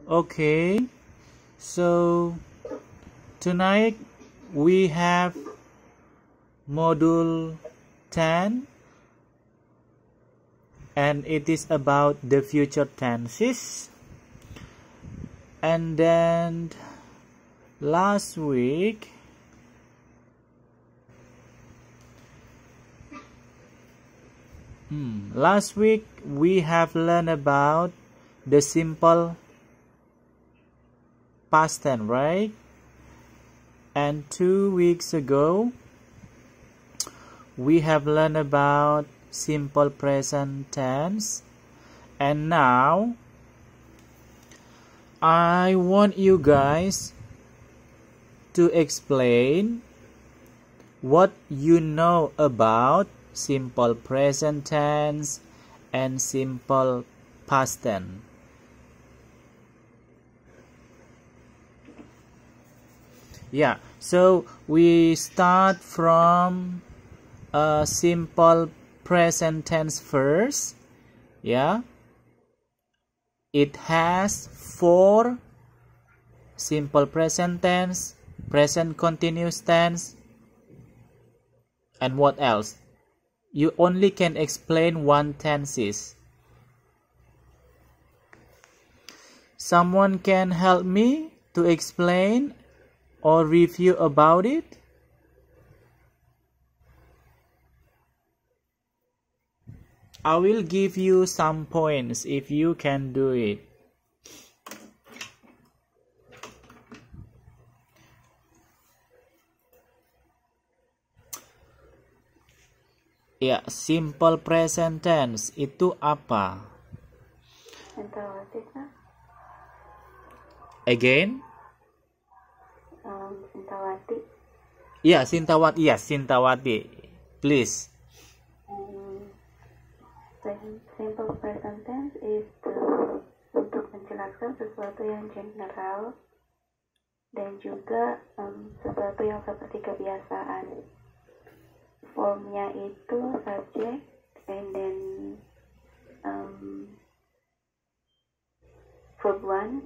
Okay, so tonight we have module 10 and it is about the future tenses. And then last week we have learned about the simple past tense, right? And 2 weeks ago we have learned about simple present tense, and now I want you guys to explain what you know about simple present tense and simple past tense. Yeah, so we start from simple present tense first. Yeah, it has 4 simple present tense, present continuous tense, and what else? You only can explain one tenses. Someone can help me to explain or review about it? I will give you some points if you can do it. Ya, simple present tense itu apa? Sintawati, Kak. Again? Sintawati. Ya, Sintawati. Yes, Sintawati. Please. Simple present tense itu untuk menjelaskan sesuatu yang general dan juga sesuatu yang seperti kebiasaan. Formnya itu subject and then verb 1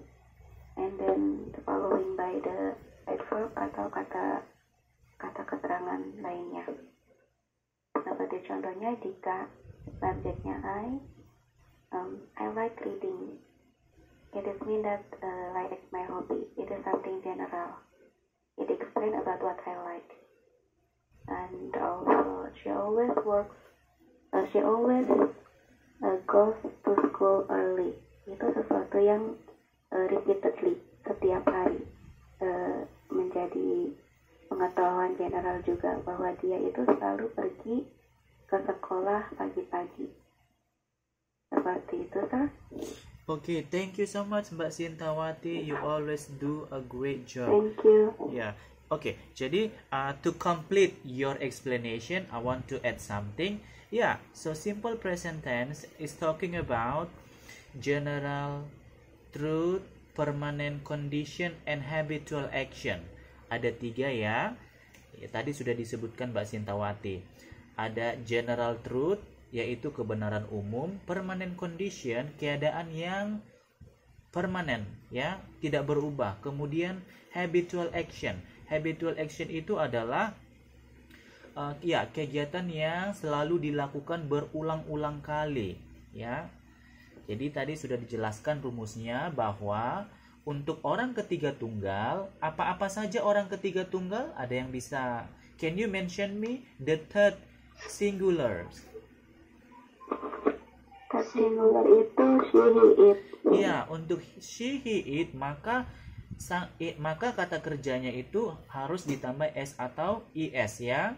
and then following by the adverb atau kata keterangan lainnya. Seperti contohnya jika subjeknya I like reading. It is mean that like my hobby. It is something general. It explain about what I like. And also she always goes to school early. Itu sesuatu yang repeatedly setiap hari menjadi pengetahuan general juga bahwa dia itu selalu pergi ke sekolah pagi-pagi. Seperti itu, Sir. Okay, thank you so much Mbak Sintawati. You always do a great job. Thank you. Yeah. Okay, jadi to complete your explanation, I want to add something. Yeah, so simple present tense is talking about general truth, permanent condition, and habitual action. Ada 3 ya. Tadi sudah disebutkan Mbak Sintawati. Ada general truth, yaitu kebenaran umum, permanent condition, keadaan yang permanen, ya, tidak berubah. Kemudian habitual action. Habitual action itu adalah kegiatan yang selalu dilakukan berulang-ulang kali, ya. Jadi tadi sudah dijelaskan rumusnya bahwa untuk orang ketiga tunggal, apa-apa saja orang ketiga tunggal? Ada yang bisa? Can you mention me the third singular? Third singular itu she, he, it. Ya, untuk she, he, it, maka kata kerjanya itu harus ditambah s atau is, ya.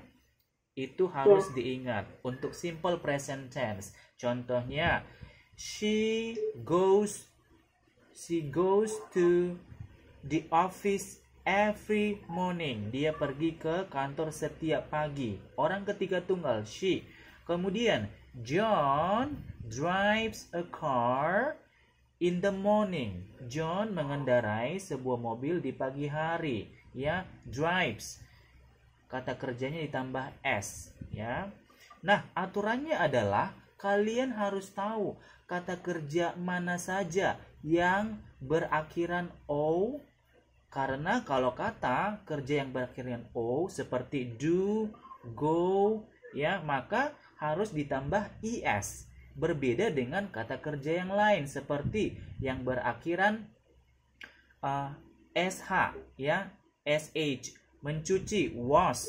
Itu harus diingat untuk simple present tense. Contohnya, she goes to the office every morning. Dia pergi ke kantor setiap pagi. Orang ketiga tunggal, she. Kemudian John drives a car in the morning. John mengendarai sebuah mobil di pagi hari, ya. Drives, kata kerjanya ditambah s, ya. Nah, aturannya adalah kalian harus tahu kata kerja mana saja yang berakhiran O. Karena kalau kata kerja yang berakhiran O seperti do, go, ya, maka harus ditambah es. Berbeda dengan kata kerja yang lain seperti yang berakhiran sh, ya, sh, mencuci, wash,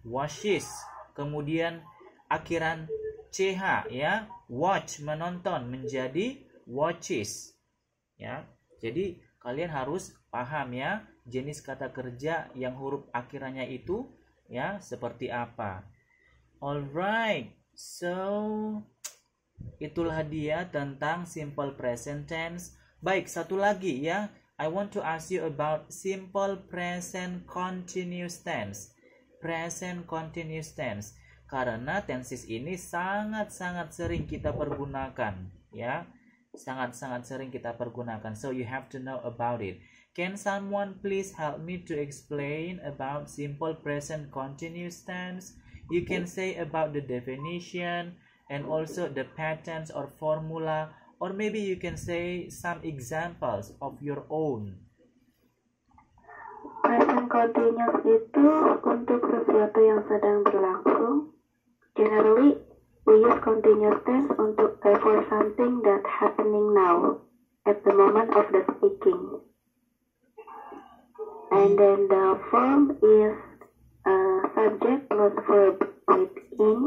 washes. Kemudian akhiran ch, ya, watch, menonton, menjadi watches, ya. Jadi kalian harus paham ya jenis kata kerja yang huruf akhirannya itu ya seperti apa. Alright, so itulah dia tentang simple present tense. Baik, satu lagi ya, I want to ask you about simple present continuous tense. Present continuous tense, karena tenses ini sangat-sangat sering kita pergunakan ya, sangat-sangat sering kita pergunakan, so you have to know about it. Can someone please help me to explain about simple present continuous tense? You can say about the definition and also the patterns or formula, or maybe you can say some examples of your own. Present continuous itu untuk sesuatu yang sedang berlangsung. Generally, we use continuous tense untuk for something that happening now at the moment of the speaking. And then the form is subject plus verb with in,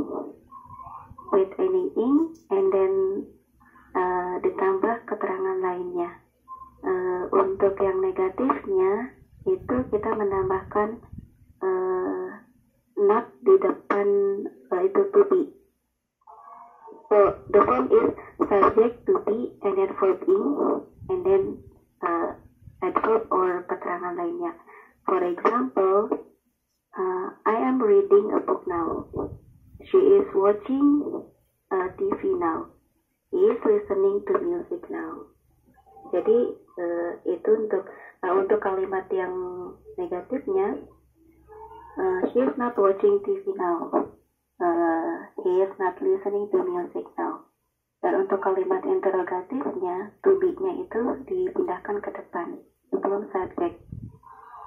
with any in, and then ditambah keterangan lainnya. Untuk yang negatifnya itu kita menambahkan not di depan itu to be. So the form is subject to be and then verb in and then adverb or keterangan lainnya. For example, I am reading a book now. She is watching TV now. He is listening to music now. Jadi itu untuk kalimat yang negatifnya, she is not watching TV now. He is not listening to music now. Dan untuk kalimat interrogatifnya, to be-nya itu dipindahkan ke depan sebelum subject.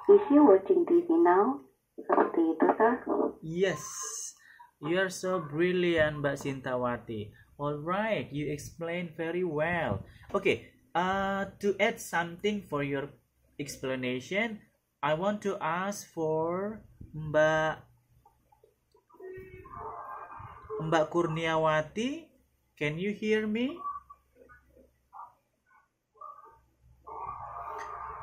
Is she watching TV now? Seperti itu, Sir. Yes, you are so brilliant, Mbak Sintawati. Alright, you explained very well. Okay, to add something for your explanation, I want to ask for Mbak Kurniawati. Can you hear me?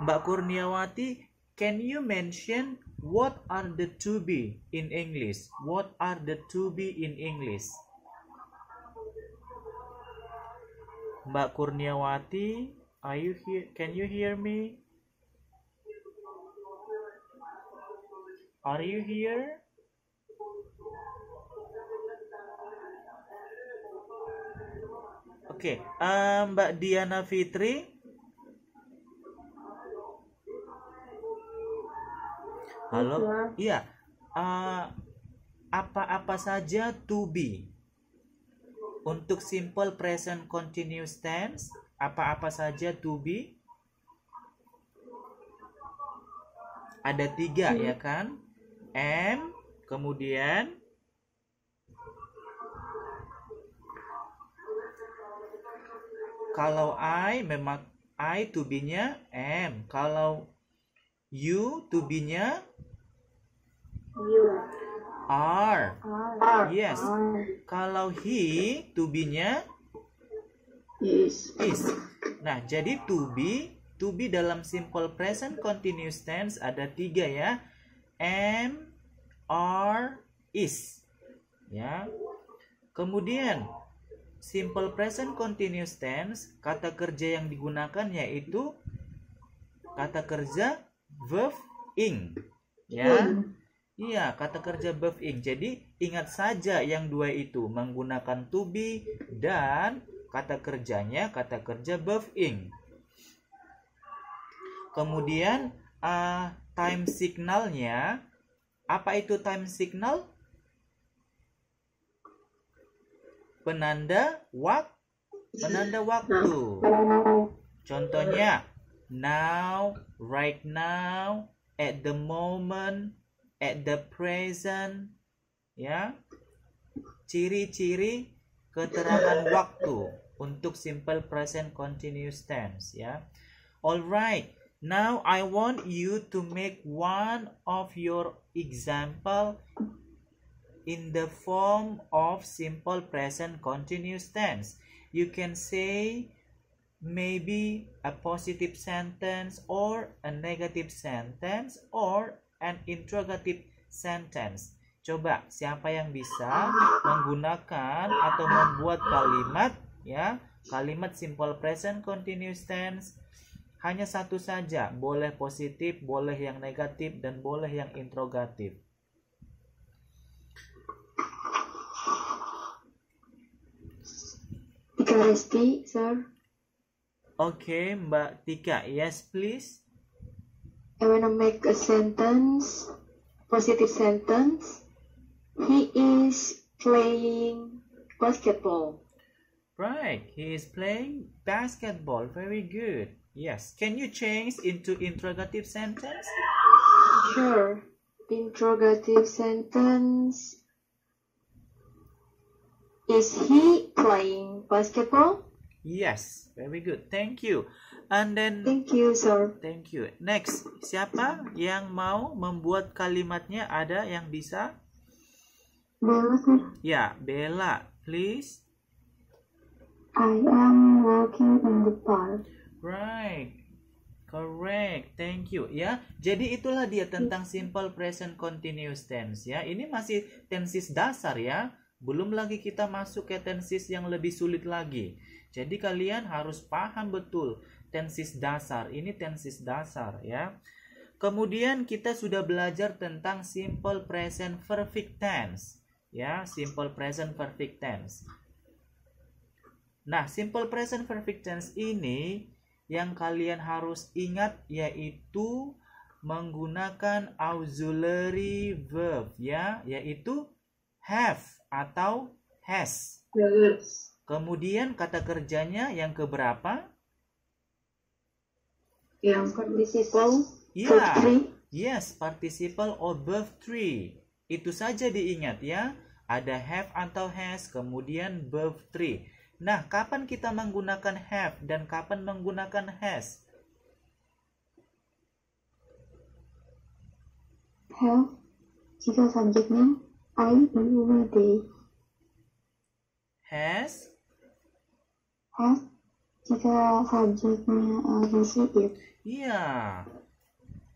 Mbak Kurniawati, can you mention what are the to be in English? What are the to be in English? Mbak Kurniawati, are you here? Can you hear me? Are you here? Oke, Mbak Diana Fitri. Halo, iya. Apa-apa saja to be? Untuk simple present continuous tense, apa-apa saja to be? Ada 3 ya kan? Am, kemudian kalau I, memang I to be-nya am. Kalau you to be-nya You are. are. Yes. Kalau he to be-nya Is. Nah, jadi to be dalam simple present continuous tense ada 3 ya. Am, are, is. Ya. Kemudian simple present continuous tense, kata kerja yang digunakan yaitu kata kerja verb ing. Ya. Iya, kata kerja verb ing. Jadi ingat saja yang 2 itu menggunakan to be dan kata kerjanya kata kerja verb ing. Kemudian time signalnya, apa itu time signal? penanda waktu. Contohnya now, right now, at the moment, at the present, ya. Ciri-ciri keterangan waktu untuk simple present continuous tense, ya. Alright, now I want you to make one of your example in the form of simple present continuous tense. You can say maybe a positive sentence or a negative sentence or an interrogative sentence. Coba siapa yang bisa menggunakan atau membuat kalimat, ya, kalimat simple present continuous tense hanya satu saja, boleh positif, boleh yang negatif, dan boleh yang interrogatif. Tika Resti, sir. Okay, Mbak Tika, yes please. I wanna make a sentence, positive sentence. He is playing basketball. Right, he is playing basketball. Very good. Yes. Can you change into interrogative sentence? Sure. Interrogative sentence. Is he playing basketball? Yes. Very good. Thank you. And then Thank you, sir. thank you. Next, siapa yang mau membuat kalimatnya? Ada yang bisa? Bella, sir. Ya, Bella, please. I am walking in the park. Right. Correct. Thank you. Ya, jadi itulah dia tentang simple present continuous tense, ya. Ini masih tenses dasar, ya. Belum lagi kita masuk ke tenses yang lebih sulit lagi. Jadi kalian harus paham betul tenses dasar. Ini tenses dasar, ya. Kemudian kita sudah belajar tentang simple present perfect tense, ya, simple present perfect tense. Nah, simple present perfect tense ini yang kalian harus ingat yaitu menggunakan auxiliary verb, ya, yaitu have atau has. Yes. Kemudian kata kerjanya yang keberapa? Yang participle. Ya, yes, participle or verb 3. Itu saja diingat, ya. Ada have atau has, kemudian verb 3. Nah, kapan kita menggunakan have dan kapan menggunakan has? Have jika subjeknya I, you, they. Has? Has jika subjeknya he, she, it. Iya.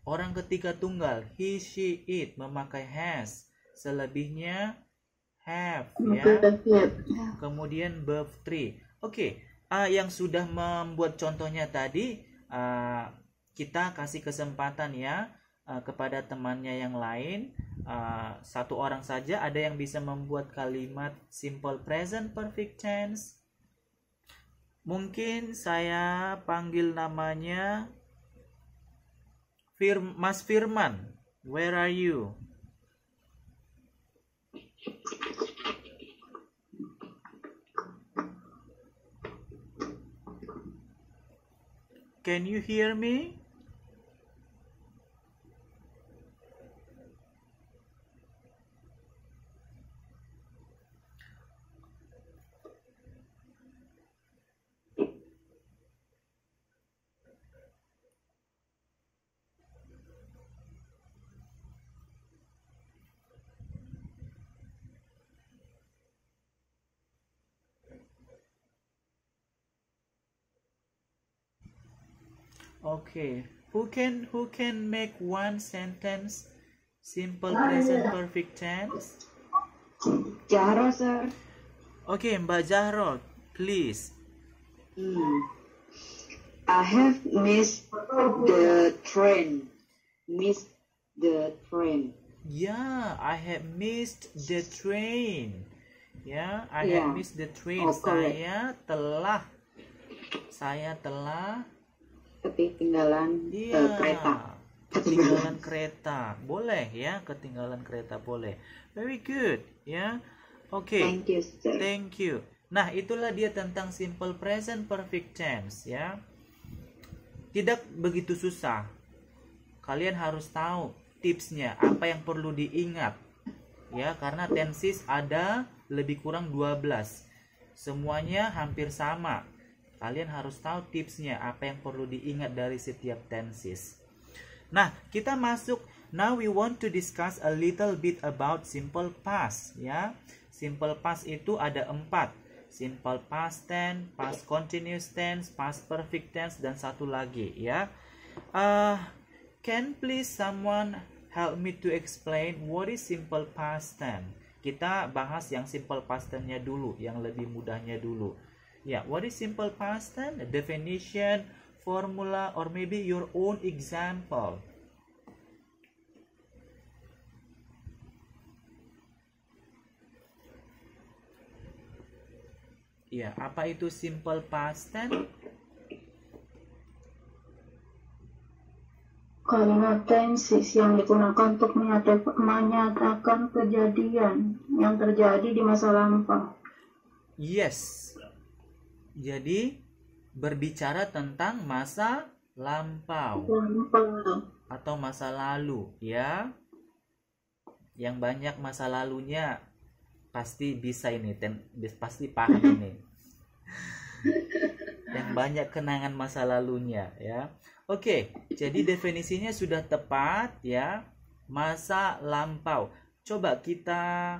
Orang ketiga tunggal he, she, it memakai has. Selebihnya have, ya. Kemudian verb 3. Oke, yang sudah membuat contohnya tadi, kita kasih kesempatan, ya, kepada temannya yang lain. Satu orang saja ada yang bisa membuat kalimat simple present perfect tense. Mungkin saya panggil namanya Mas Firman. Where are you? Can you hear me? Okay. Who can make one sentence simple present perfect tense? Jahro, sir. Okay, Mbak Zahro, please. I have missed the train. Missed the train. Yeah, I have missed the train. Yeah, I have missed the train. Saya telah ketinggalan kereta. Ketinggalan kereta. Boleh, ya, ketinggalan kereta boleh. Very good, ya. Okay. Thank you, sir. Thank you. Nah, itulah dia tentang simple present perfect tense ya. Tidak begitu susah. Kalian harus tahu tipsnya, apa yang perlu diingat. Ya, karena tenses ada lebih kurang 12. Semuanya hampir sama. Kalian harus tahu tipsnya, apa yang perlu diingat dari setiap tenses. Nah, kita masuk. Now we want to discuss a little bit about simple past ya. Simple past itu ada 4. Simple past tense, past continuous tense, past perfect tense, dan satu lagi ya. Can please someone help me to explain what is simple past tense? Kita bahas yang simple past tense-nya dulu, yang lebih mudahnya dulu. Ya, what is simple past tense? Definition, formula, or maybe your own example. Ya, apa itu simple past tense? Kalimat tenses yang digunakan untuk menyatakan kejadian yang terjadi di masa lampau. Yes. Jadi berbicara tentang masa lampau atau masa lalu ya. Yang banyak masa lalunya pasti bisa ini, pasti paham ini. Yang banyak kenangan masa lalunya ya. Oke, jadi definisinya sudah tepat ya. Masa lampau. Coba kita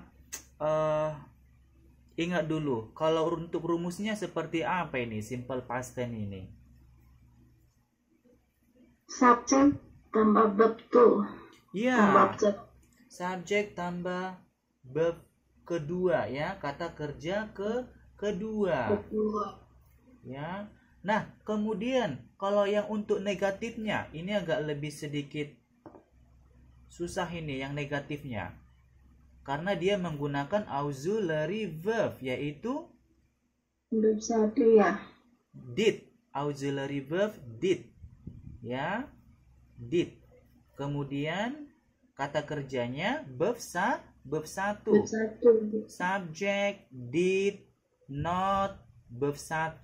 ingat dulu, kalau untuk rumusnya seperti apa ini simple past tense ini? Subjek tambah verb to. Ya, subjek tambah verb kedua ya, kata kerja kedua. Ya. Nah, kemudian kalau yang untuk negatifnya ini agak lebih sedikit susah ini yang negatifnya. Karena dia menggunakan auxiliary verb yaitu verb 1 ya. Did. Auxiliary verb did. Ya. Did. Kemudian kata kerjanya verb 1. Subject, did, not, verb 1.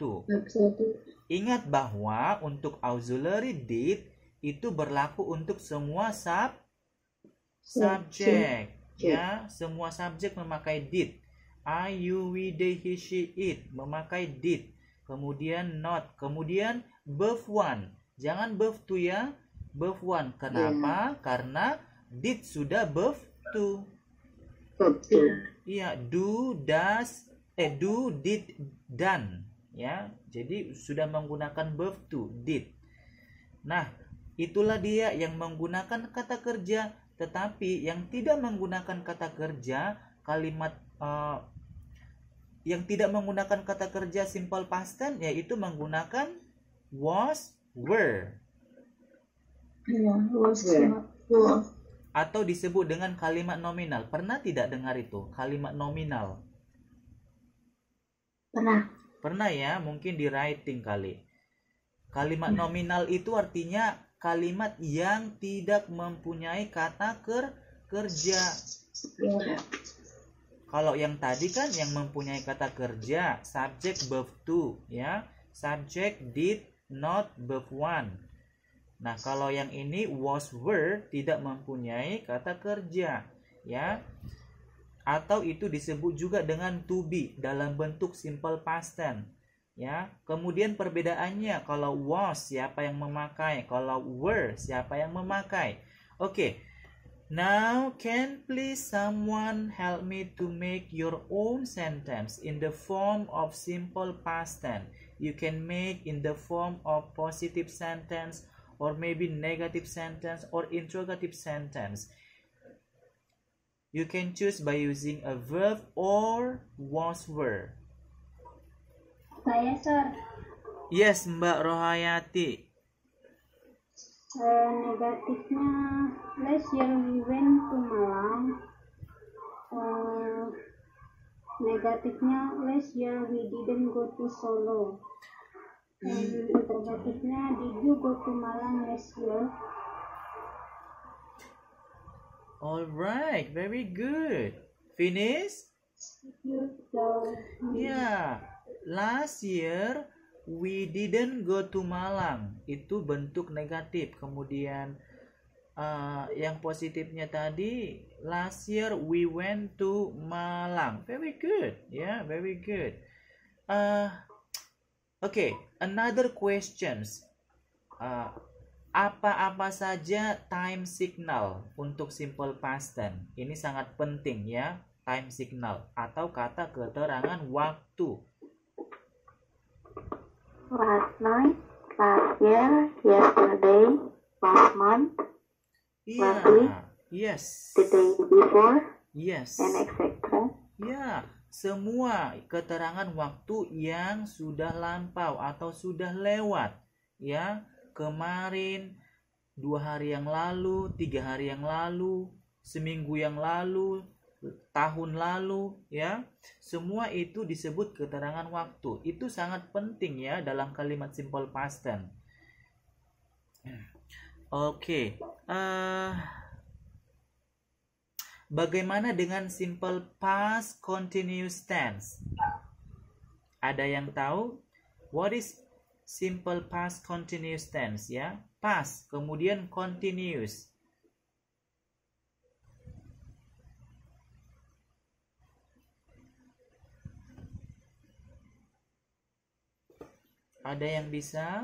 Ingat bahwa untuk auxiliary did itu berlaku untuk semua subjek. Ya, semua subjek memakai did. I, you, we, they, he, she, it memakai did. Kemudian not. Kemudian verb 1. Jangan verb 2 ya. Verb 1. Kenapa? Karena did sudah verb 2. Iya, do, does, do, did, done. Ya, jadi sudah menggunakan verb to, did. Nah, itulah dia yang menggunakan kata kerja, tetapi yang tidak menggunakan kata kerja, kalimat yang tidak menggunakan kata kerja simple past tense yaitu menggunakan was, were. Atau disebut dengan kalimat nominal. Pernah tidak dengar itu? Kalimat nominal. Pernah ya, mungkin di writing kali. Kalimat nominal itu artinya kalimat yang tidak mempunyai kata kerja. Kalau yang tadi kan yang mempunyai kata kerja, subject verb to ya. Subject did, not verb 1. Nah, kalau yang ini was, were tidak mempunyai kata kerja ya. Atau itu disebut juga dengan to be dalam bentuk simple past tense ya. Kemudian perbedaannya, kalau was siapa yang memakai, kalau were siapa yang memakai. Oke. Now can please someone help me to make your own sentence in the form of simple past tense. You can make in the form of positive sentence or maybe negative sentence or interrogative sentence. You can choose by using a verb or was, were. Saya, Sir. Yes, Mbak Rohayati. Negatifnya, last year we went to Malang. Negatifnya, last year we didn't go to Solo. Interrogatifnya, did you go to Malang last year? Alright, very good. Finish? Ya, last year we didn't go to Malang. Itu bentuk negatif. Kemudian yang positifnya tadi, last year we went to Malang. Very good. Yeah, very good. Okay, another questions. Apa-apa saja time signal untuk simple past tense? Ini sangat penting ya, time signal atau kata keterangan waktu. Last night, last year, yesterday, last month, last week, yes, the day before, yes, and etc. Ya, semua keterangan waktu yang sudah lampau atau sudah lewat, ya, kemarin, 2 hari yang lalu, 3 hari yang lalu, seminggu yang lalu, tahun lalu, ya, semua itu disebut keterangan waktu. Itu sangat penting ya dalam kalimat simple past tense. Oke. Bagaimana dengan simple past continuous tense? Ada yang tahu? What is simple past continuous tense ya? Past, kemudian continuous. Ada yang bisa?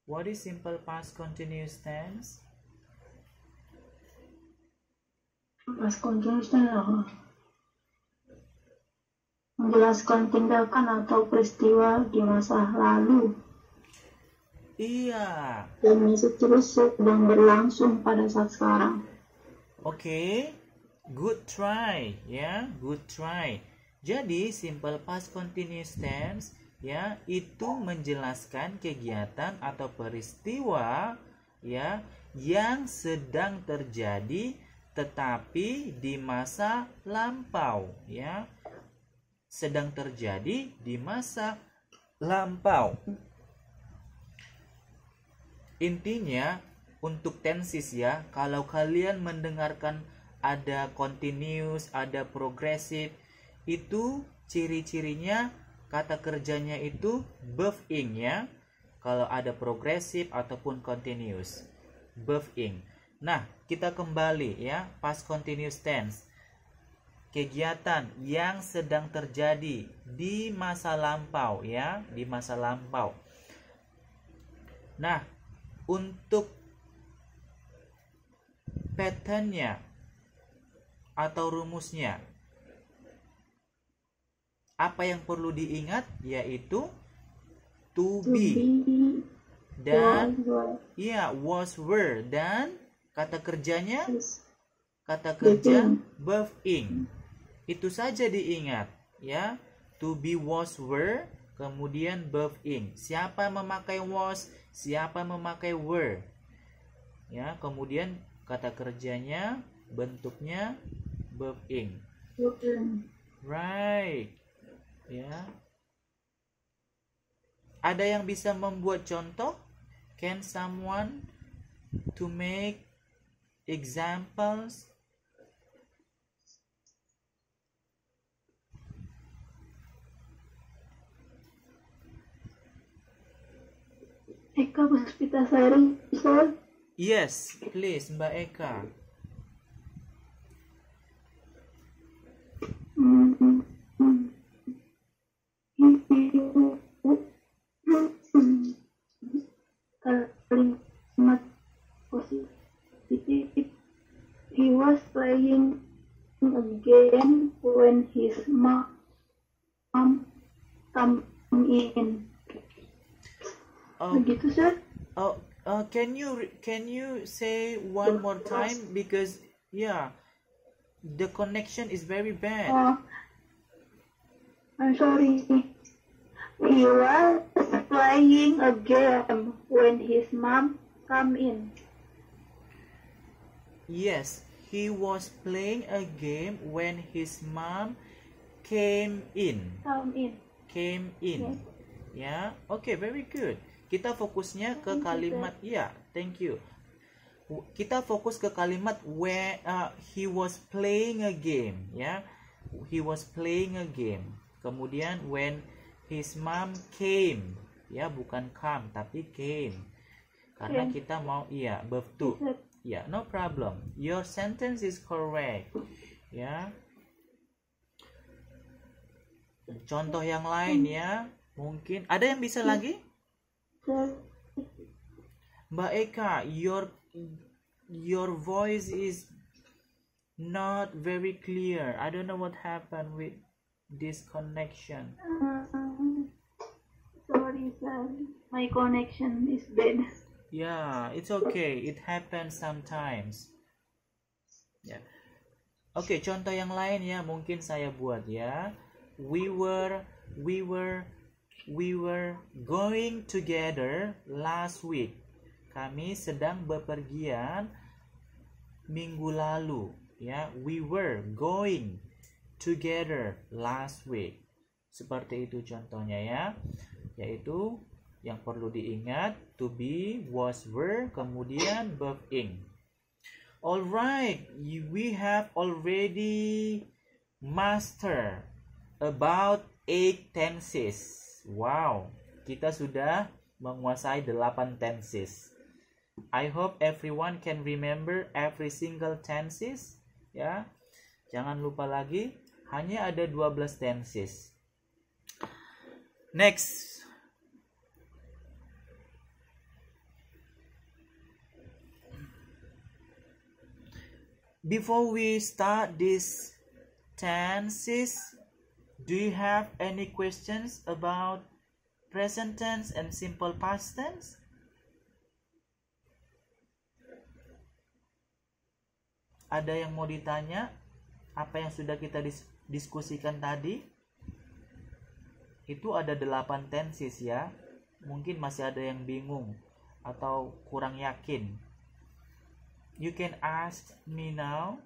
What is simple past continuous tense? Past continuous tense menjelaskan tindakan atau peristiwa di masa lalu. Iya. Dan masih terus sedang berlangsung pada saat sekarang. Oke, good try, ya, good try. Jadi simple past continuous tense, ya, itu menjelaskan kegiatan atau peristiwa, ya, yang sedang terjadi tetapi di masa lampau, ya, sedang terjadi di masa lampau. Intinya untuk tenses ya, kalau kalian mendengarkan ada continuous, ada progressive, itu ciri-cirinya kata kerjanya itu verb ing ya. Kalau ada progressive ataupun continuous, verb ing. Nah, kita kembali ya, past continuous tense. Kegiatan yang sedang terjadi di masa lampau ya, di masa lampau. Nah, untuk patternnya atau rumusnya, apa yang perlu diingat yaitu to be dan ya was, were, dan kata kerjanya kata kerja verb ing. Itu saja diingat ya, to be, was, were, kemudian verb ing. Siapa memakai was, siapa memakai were, ya, kemudian kata kerjanya bentuknya verb ing. Right, ya. Ada yang bisa membuat contoh? Can someone to make examples? Eka Puspitasari, sir. Yes, please, Mbak Eka. Kalimat positif. He was playing a game when his mom come in. Begitu, sir. Can you say one more time, because yeah, the connection is very bad. I'm sorry. He was playing a game when his mom come in. Yes, he was playing a game when his mom came in. Came in. Yes. Ya, oke, very good. Kita fokusnya ke kalimat ya, thank you. Kita fokus ke kalimat where he was playing a game ya. he was playing a game. Kemudian when his mom came, ya bukan come tapi came. Karena kita mau verb to. Ya, no problem. Your sentence is correct. Ya. Contoh yang lain ya. Mungkin ada yang bisa lagi? Mbak Eka, your voice is not very clear. I don't know what happened with this connection. Sorry, sir. My connection is bad. Yeah, it's okay. It happens sometimes. Ya. Oke, contoh yang lain ya, mungkin saya buat ya. We were going together last week. Kami sedang bepergian minggu lalu ya. We were going together last week. Seperti itu contohnya ya. Yaitu yang perlu diingat to be, was, were, kemudian verb ing. Alright, we have already master about 8 tenses. Wow, kita sudah menguasai 8 tenses. I hope everyone can remember every single tenses. Ya, jangan lupa lagi, hanya ada 12 tenses. Next. Before we start this tenses, do you have any questions about present tense and simple past tense? Ada yang mau ditanya? Apa yang sudah kita diskusikan tadi? Itu ada 8 tenses ya. Mungkin masih ada yang bingung atau kurang yakin. You can ask me now.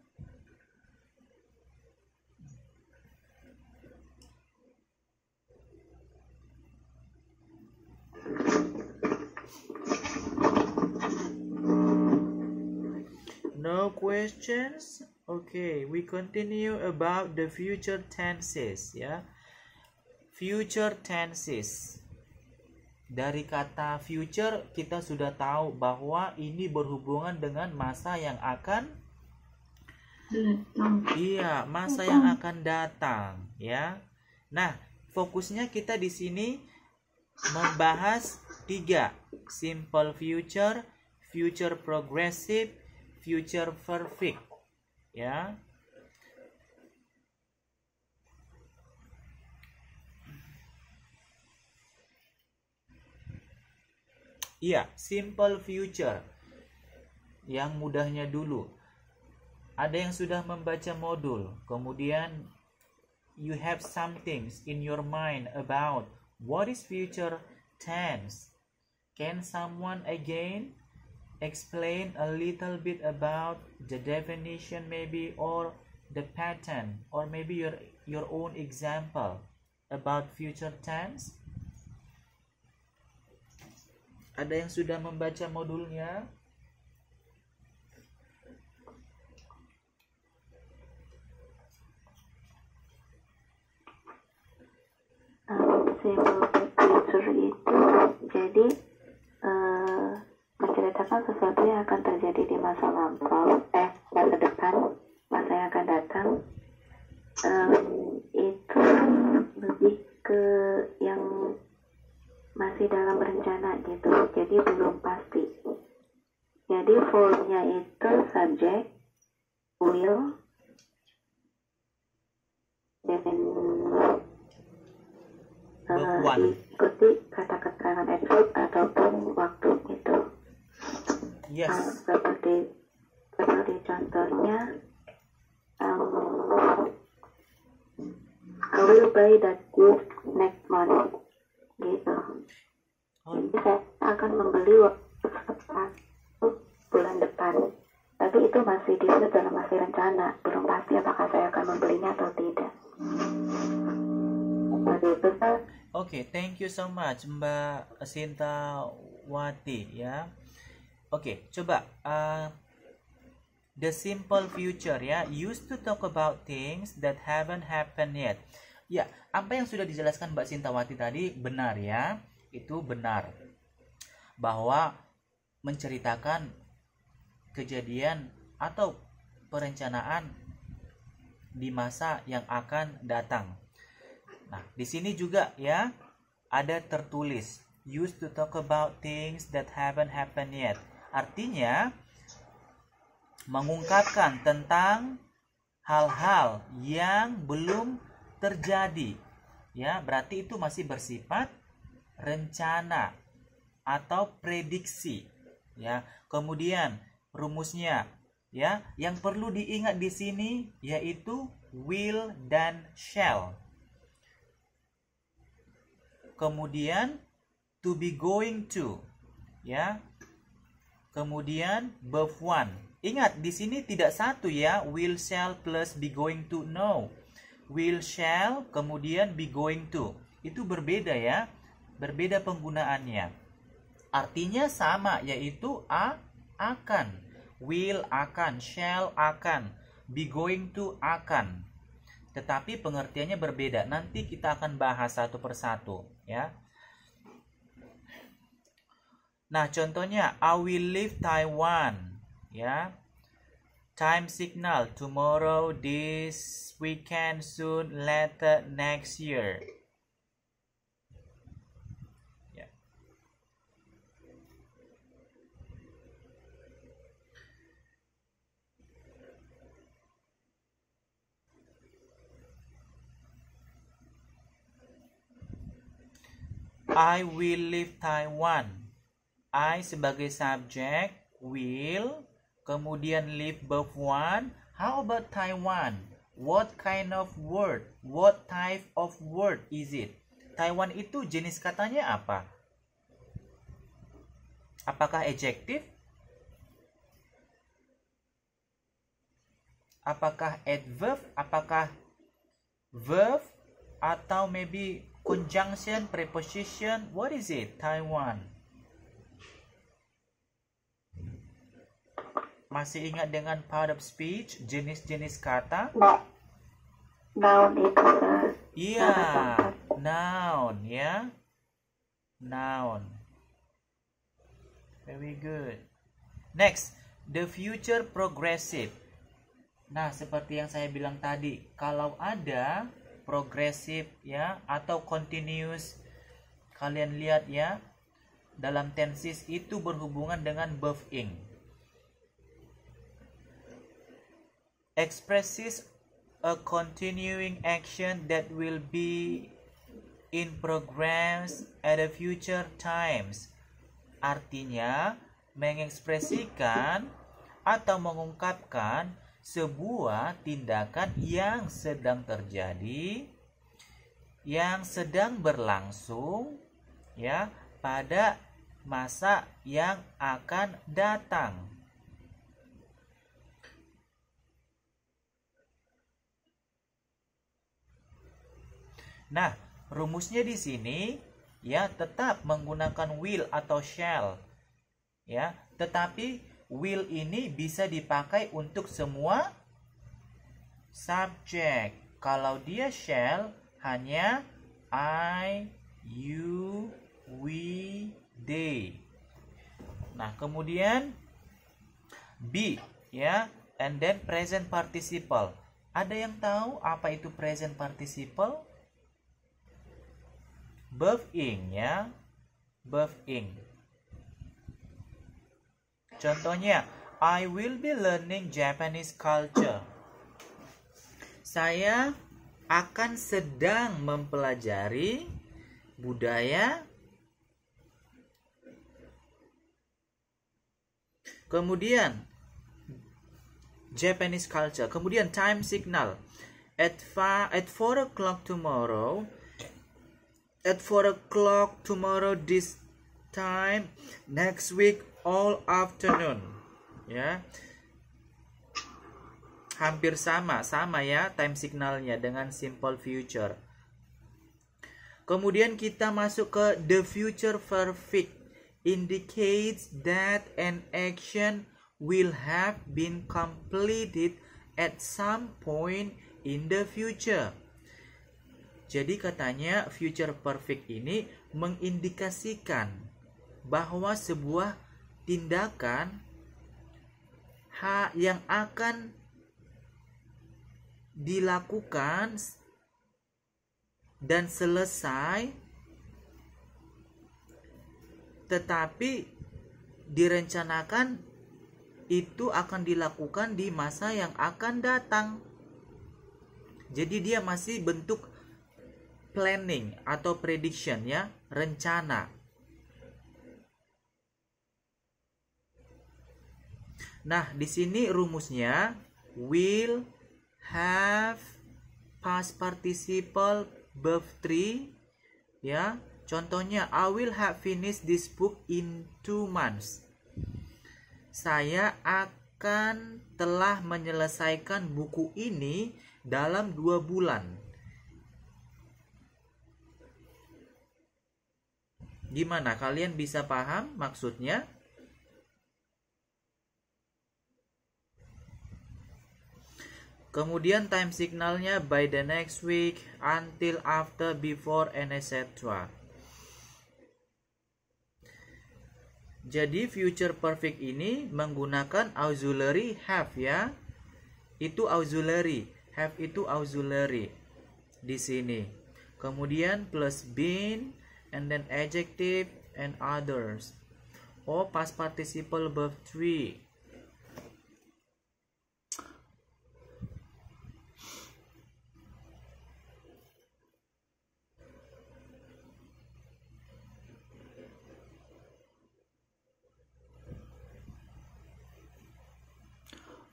No questions? Okay, we continue about the future tenses ya. Future tenses. Dari kata future kita sudah tahu bahwa ini berhubungan dengan masa yang akan datang. Iya, masa yang akan datang ya. Nah, fokusnya kita di sini membahas 3, simple future, future progressive, future perfect ya. Iya, simple future. Yang mudahnya dulu. Ada yang sudah membaca modul, kemudian you have some things in your mind about what is future tense. Can someone again explain a little bit about the definition maybe, or the pattern, or maybe your own example about future tense? Ada yang sudah membaca modulnya? Simple future itu jadi menceritakan sesuatu yang akan terjadi di masa lampau, masa depan, masa yang akan datang. Itu lebih ke yang masih dalam rencana gitu, jadi belum pasti. Jadi formnya itu subject, will, dan ikuti kata keterangan adverb ataupun waktu gitu. Yes. Seperti contohnya, I will buy that gift next month. Gitu. Jadi saya akan membeli bulan depan. Tapi itu masih dalam masih rencana. Belum pasti apakah saya akan membelinya atau tidak. Seperti itu, Pak. Oke, thank you so much Mbak Sinta Wati ya. Oke, coba the simple future ya, used to talk about things that haven't happened yet. Ya, apa yang sudah dijelaskan Mbak Sintawati tadi benar ya, itu benar. Bahwa menceritakan kejadian atau perencanaan di masa yang akan datang. Nah, di sini juga ya ada tertulis used to talk about things that haven't happened yet. Artinya mengungkapkan tentang hal-hal yang belum terjadi. Ya, berarti itu masih bersifat rencana atau prediksi. Ya, kemudian rumusnya ya, yang perlu diingat di sini yaitu will dan shall. Kemudian to be going to ya. Kemudian verb one. Ingat di sini tidak satu ya, will shall plus be going to, no. Will shall kemudian be going to. Itu berbeda ya. Berbeda penggunaannya. Artinya sama yaitu akan. Will akan, shall akan, be going to akan. Tetapi pengertiannya berbeda. Nanti kita akan bahas satu persatu ya. Nah, contohnya I will leave Taiwan ya. Time signal tomorrow, this weekend, soon, later, next year. Ya. I will leave Taiwan. I sebagai subjek, will, kemudian leave verb one. How about Taiwan? What kind of word? What type of word is it? Taiwan itu jenis katanya apa? Apakah adjective? Apakah adverb? Apakah verb? Atau maybe conjunction, preposition? What is it? Taiwan. Masih ingat dengan part of speech, jenis-jenis kata? Noun itu. Iya, noun ya. Noun. Very good. Next, the future progressive. Nah, seperti yang saya bilang tadi, kalau ada progressive ya atau continuous, kalian lihat ya, dalam tenses itu berhubungan dengan verb ing. Expresses a continuing action that will be in progress at a future times. Artinya mengekspresikan atau mengungkapkan sebuah tindakan yang sedang terjadi, yang sedang berlangsung ya pada masa yang akan datang. Nah, rumusnya di sini ya tetap menggunakan will atau shall. Ya, tetapi will ini bisa dipakai untuk semua subjek. Kalau dia shall hanya I, you, we, they. Nah, kemudian be ya, and then present participle. Ada yang tahu apa itu present participle? Verb ing ya, verb ing. Contohnya, I will be learning Japanese culture. Saya akan sedang mempelajari budaya. Kemudian Japanese culture. Kemudian time signal. At 4 o'clock tomorrow. At 4 o'clock tomorrow this time, next week all afternoon. Ya. Hampir sama ya time signalnya dengan simple future. Kemudian kita masuk ke the future perfect, indicates that an action will have been completed at some point in the future. Jadi katanya future perfect ini mengindikasikan bahwa sebuah tindakan yang akan dilakukan dan selesai, tetapi direncanakan itu akan dilakukan di masa yang akan datang. Jadi dia masih bentuk planning atau prediction ya, rencana. Nah, di sini rumusnya will, have, past participle, verb 3 ya. Contohnya, I will have finished this book in 2 months. Saya akan telah menyelesaikan buku ini dalam 2 bulan. Gimana? Kalian bisa paham maksudnya? Kemudian time signalnya by the next week, until, after, before, and etc. Jadi future perfect ini menggunakan auxiliary have ya. Itu auxiliary, have itu auxiliary di sini. Kemudian plus been and then adjective and others. Oh, past participle verb 3.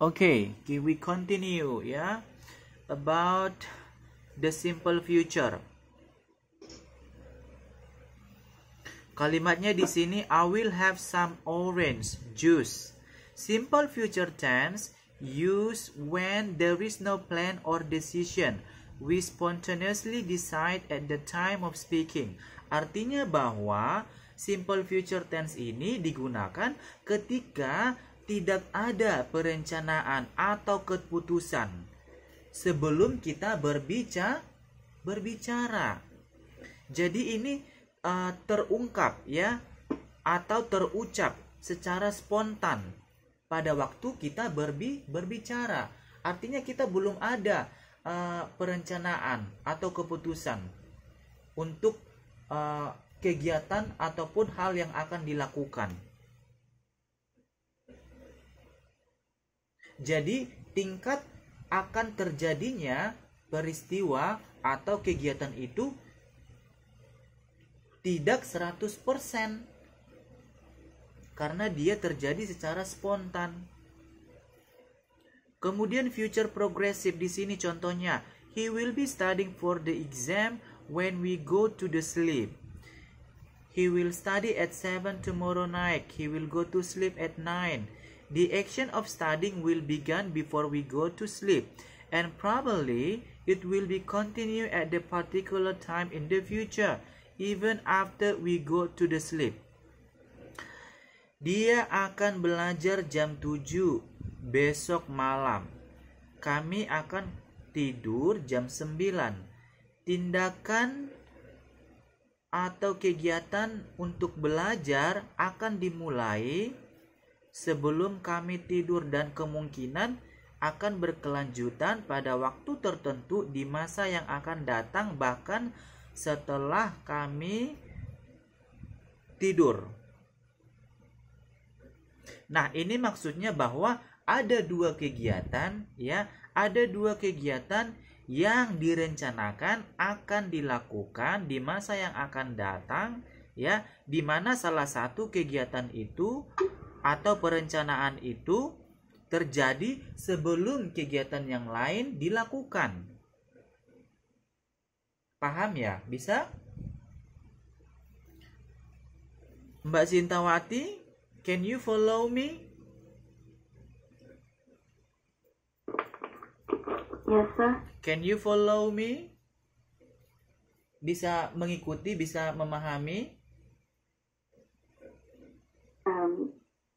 Okay, we continue ya about the simple future. Kalimatnya di sini I will have some orange juice. Simple future tense used when there is no plan or decision. We spontaneously decide at the time of speaking. Artinya bahwa simple future tense ini digunakan ketika tidak ada perencanaan atau keputusan sebelum kita berbicara. Jadi ini terungkap ya atau terucap secara spontan pada waktu kita berbicara. Artinya kita belum ada perencanaan atau keputusan untuk kegiatan ataupun hal yang akan dilakukan. Jadi tingkat akan terjadinya peristiwa atau kegiatan itu tidak 100% karena dia terjadi secara spontan. Kemudian future progressive di sini contohnya, he will be studying for the exam when we go to the sleep. He will study at 7 tomorrow night. He will go to sleep at 9. The action of studying will begin before we go to sleep, and probably it will be continue at the particular time in the future, even after we go to the sleep. Dia akan belajar jam 7 besok malam. Kami akan tidur jam 9. Tindakan atau kegiatan untuk belajar akan dimulai sebelum kami tidur dan kemungkinan akan berkelanjutan pada waktu tertentu di masa yang akan datang bahkan setelah kami tidur. Nah, ini maksudnya bahwa ada 2 kegiatan ya, ada 2 kegiatan yang direncanakan akan dilakukan di masa yang akan datang ya, di mana salah satu kegiatan itu atau perencanaan itu terjadi sebelum kegiatan yang lain dilakukan. Paham ya? Bisa? Mbak Sintawati, can you follow me? Yes, sir. Can you follow me? Bisa mengikuti, bisa memahami?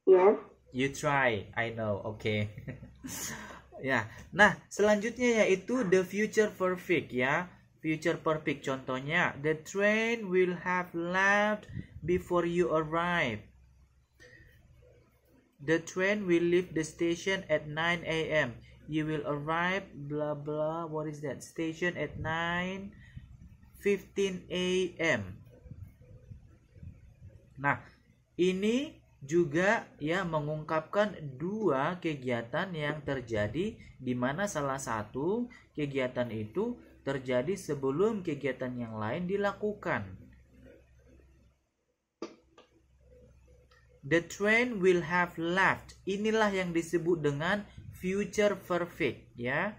Yes. You try, I know, okay. Ya, nah selanjutnya yaitu the future perfect ya. Future perfect contohnya, the train will have left before you arrive. The train will leave the station at 9 a.m. You will arrive blah blah, what is that? Station at 9:15 a.m. Nah, ini juga ya mengungkapkan dua kegiatan yang terjadi di mana salah satu kegiatan itu terjadi sebelum kegiatan yang lain dilakukan. The train will have left. Inilah yang disebut dengan future perfect ya.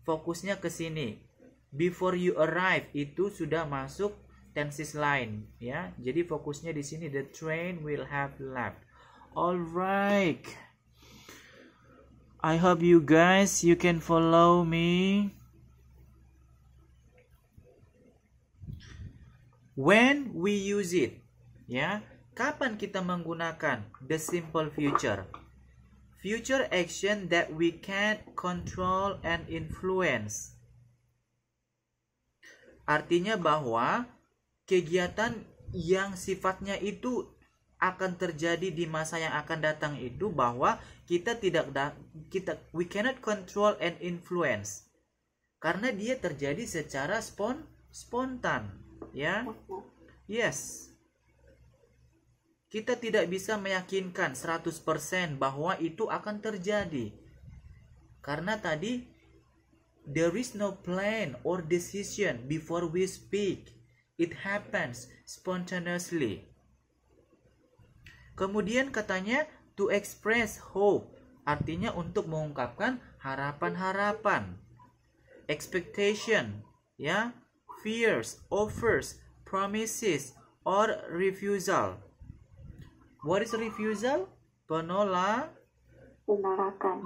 Fokusnya ke sini. Before you arrive itu sudah masuk tenses lain ya. Jadi fokusnya di sini the train will have left. Alright. I hope you guys you can follow me. When we use it ya. Kapan kita menggunakan the simple future? Future action that we can control and influence. Artinya bahwa kegiatan yang sifatnya itu akan terjadi di masa yang akan datang itu bahwa we cannot control and influence karena dia terjadi secara spontan ya. Yes, kita tidak bisa meyakinkan 100% bahwa itu akan terjadi karena tadi there is no plan or decision before we speak. It happens spontaneously. Kemudian katanya to express hope, artinya untuk mengungkapkan harapan-harapan. Expectation, ya, fears, offers, promises, or refusal. What is refusal? Penolakan.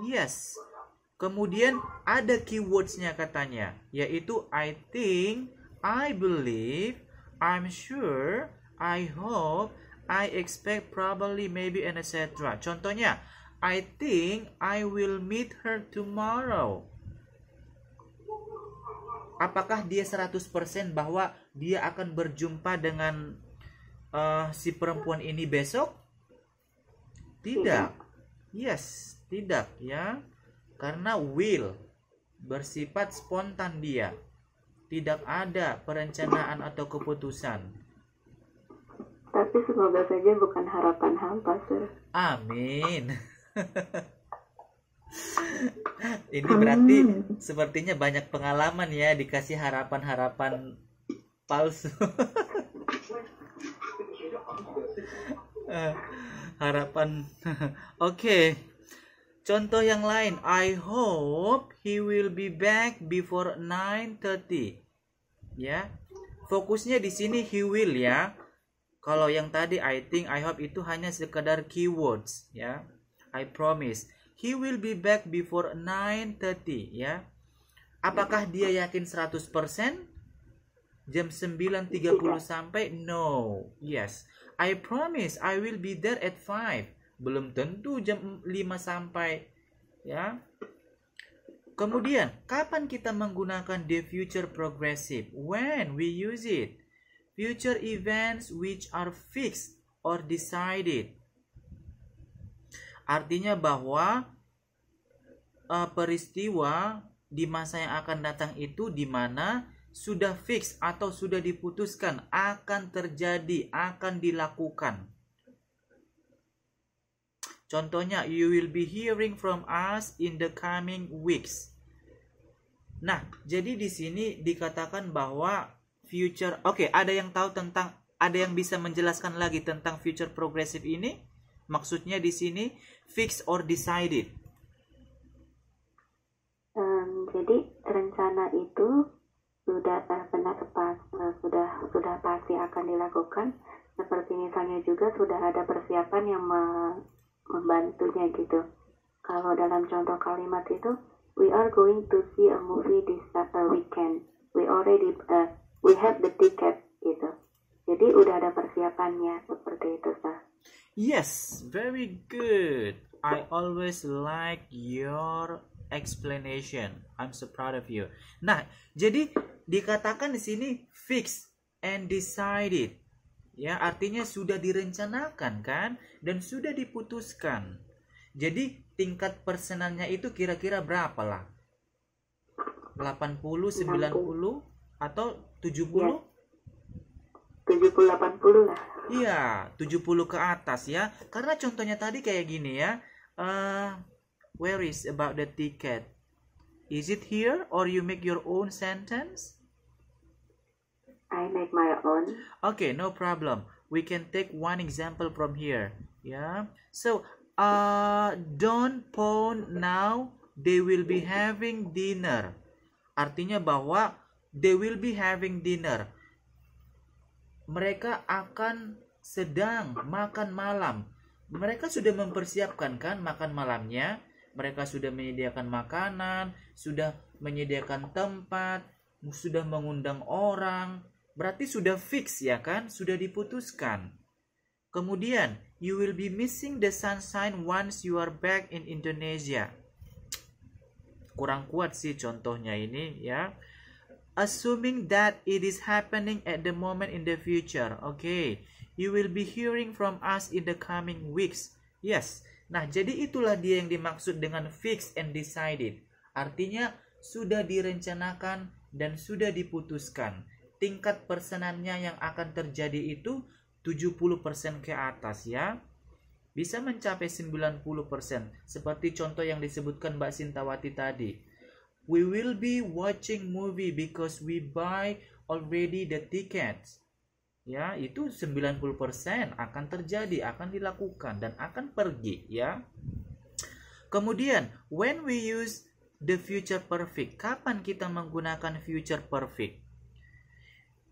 Yes. Kemudian ada keywordsnya katanya, yaitu I think, I believe, I'm sure, I hope, I expect, probably, maybe, and etc. Contohnya, I think I will meet her tomorrow. Apakah dia 100% bahwa dia akan berjumpa dengan si perempuan ini besok? Tidak. Yes, tidak ya. Karena will bersifat spontan dia. Tidak ada perencanaan atau keputusan. Tapi semoga saja bukan harapan hampa, Sir. Amin. Ini berarti sepertinya banyak pengalaman ya, dikasih harapan-harapan palsu. Harapan. Oke. Contoh yang lain, I hope he will be back before 9:30. Ya. Fokusnya di sini he will ya. Kalau yang tadi I think, I hope itu hanya sekedar keywords ya. I promise he will be back before 9:30 ya. Apakah dia yakin 100%? Jam 9.30 sampai? No. Yes. I promise I will be there at 5. Belum tentu jam 5 sampai ya. Kemudian, kapan kita menggunakan the future progressive? When we use it. Future events which are fixed or decided. Artinya bahwa peristiwa di masa yang akan datang itu di mana sudah fix atau sudah diputuskan akan terjadi, akan dilakukan. Contohnya, you will be hearing from us in the coming weeks. Nah, jadi di sini dikatakan bahwa future. Oke, ada yang tahu tentang, ada yang bisa menjelaskan lagi tentang future progressive ini? Maksudnya di sini fixed or decided. Jadi rencana itu sudah sudah pasti akan dilakukan. Seperti misalnya juga sudah ada persiapan yang membantunya gitu. Kalau dalam contoh kalimat itu, we are going to see a movie this weekend. We have the ticket gitu. Jadi udah ada persiapannya seperti itu, Sah. Yes, very good. I always like your explanation. I'm so proud of you. Nah, jadi dikatakan di sini fixed and decided. Ya, artinya sudah direncanakan kan dan sudah diputuskan. Jadi tingkat persenannya itu kira-kira berapa lah? 80, 90 atau 70? 70-80 lah. Iya, 70 ke atas ya. Karena contohnya tadi kayak gini ya. Where is about the ticket? Is it here or you make your own sentence? I make my own. Okay, no problem. We can take one example from here. Yeah. So, don't phone now. They will be having dinner. Artinya bahwa they will be having dinner. Mereka akan sedang makan malam. Mereka sudah mempersiapkan kan makan malamnya. Mereka sudah menyediakan makanan, sudah menyediakan tempat, sudah mengundang orang. Berarti sudah fix ya kan? Sudah diputuskan. Kemudian, you will be missing the sunshine once you are back in Indonesia. Kurang kuat sih contohnya ini ya. Assuming that it is happening at the moment in the future. Okay. You will be hearing from us in the coming weeks. Yes. Nah, jadi itulah dia yang dimaksud dengan fixed and decided. Artinya sudah direncanakan dan sudah diputuskan. Tingkat persenannya yang akan terjadi itu 70% ke atas ya. Bisa mencapai 90%. Seperti contoh yang disebutkan Mbak Sintawati tadi. We will be watching movie because we buy already the tickets. Ya, itu 90% akan terjadi, akan dilakukan dan akan pergi ya. Kemudian, when we use the future perfect, kapan kita menggunakan future perfect?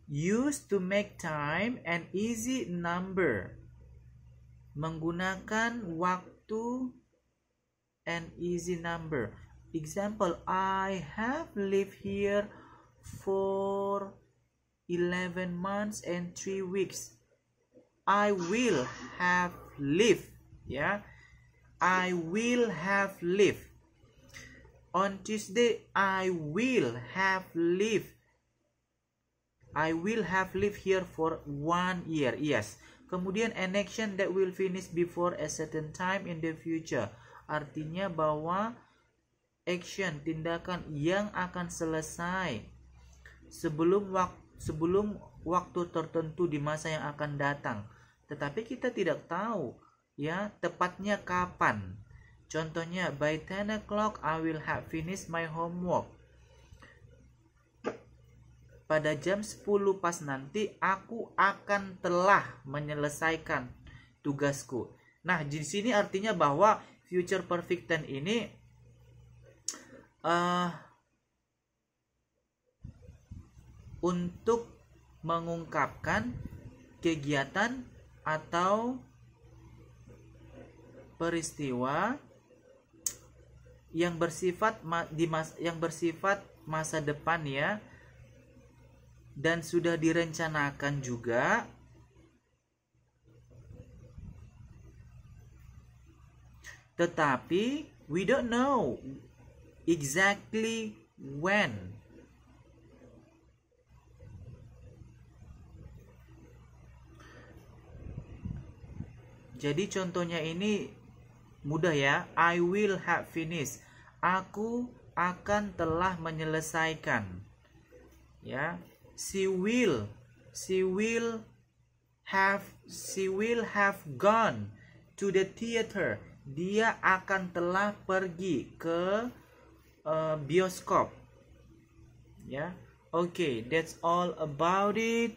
Use to make time an easy number. Menggunakan waktu an easy number. Example, I have lived here for 11 months and 3 weeks. I will have lived. Ya, I will have lived. On Tuesday, I will have lived. I will have lived here for 1 year. Yes. Kemudian an action that will finish before a certain time in the future. Artinya bahwa action, tindakan yang akan selesai sebelum waktu tertentu di masa yang akan datang. Tetapi kita tidak tahu ya tepatnya kapan. Contohnya, by 10 o'clock I will have finished my homework. Pada jam 10 pas nanti aku akan telah menyelesaikan tugasku. Nah, di sini artinya bahwa future perfect tense ini untuk mengungkapkan kegiatan atau peristiwa yang bersifat masa depan ya, dan sudah direncanakan juga, tetapi we don't know exactly when. Jadi contohnya ini mudah ya. I will have finished. Aku akan telah menyelesaikan. Ya. She will have gone to the theater. Dia akan telah pergi ke bioskop. Ya. Okay, that's all about it.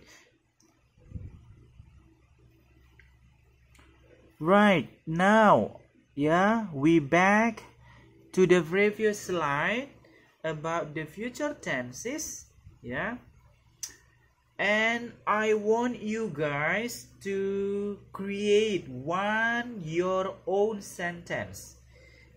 Right, now, yeah, we back to the previous slide about the future tenses, yeah. And I want you guys to create your own sentence.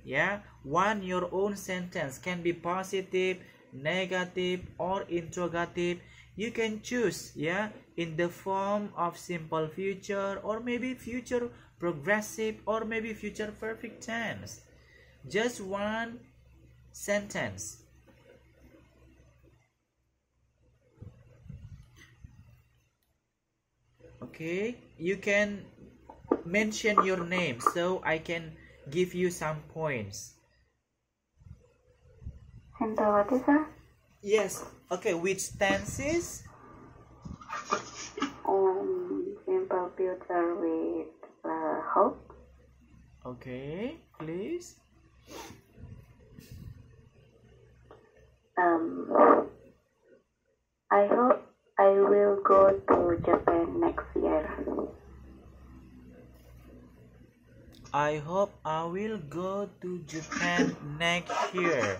Yeah, your own sentence can be positive, negative, or interrogative. you can choose, yeah, in the form of simple future, or maybe future progressive, or maybe future perfect tense. Just one sentence. Okay, you can mention your name so I can give you some points. Hendrawati, sir? Yes. Okay, which tenses? Simple future with hope. Okay, please. I hope I will go to Japan next year. I hope I will go to Japan next year.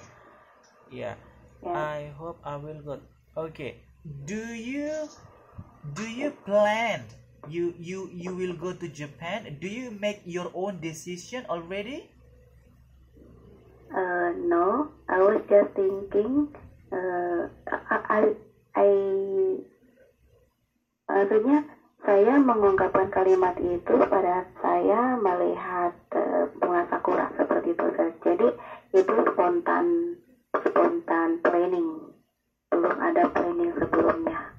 Yeah. I hope I will go. Okay. Do you plan you will go to Japan? Do you make your own decision already? No, I was just thinking. Maksudnya saya mengungkapkan kalimat itu pada saya melihat bunga sakura seperti itu. Jadi itu spontan planning, belum ada planning sebelumnya.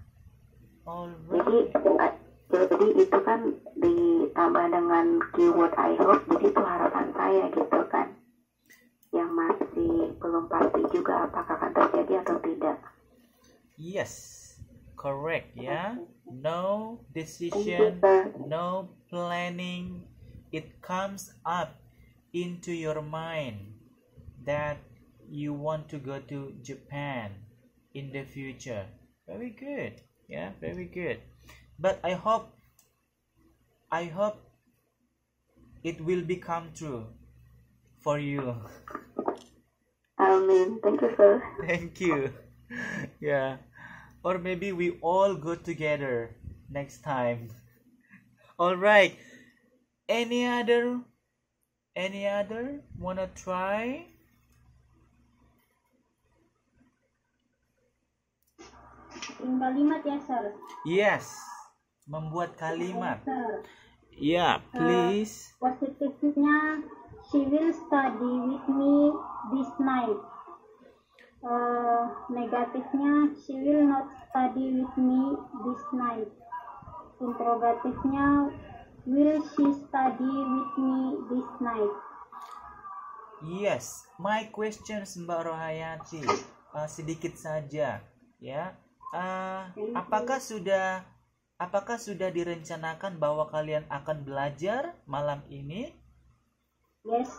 Jadi itu kan ditambah dengan keyword I hope, jadi itu harapan saya gitu kan, yang masih belum pasti juga apakah akan terjadi atau tidak. Yes, correct, yeah. No decision, no planning. It comes up into your mind that you want to go to Japan in the future. Very good, yeah, very good. But I hope it will become true for you. Amin. Thank you, sir. Thank you. Yeah. Or maybe we all go together next time. All right. Any other wanna try? Kalimat ya, sir. Yes. Membuat kalimat. Sir. Yeah, please. Positifnya, she will study with me this night. Negatifnya, she will not study with me this night. Interrogatifnya, will she study with me this night? Yes, my questions Mbak Rohayati, sedikit saja, ya. Apakah sudah direncanakan bahwa kalian akan belajar malam ini? Yes.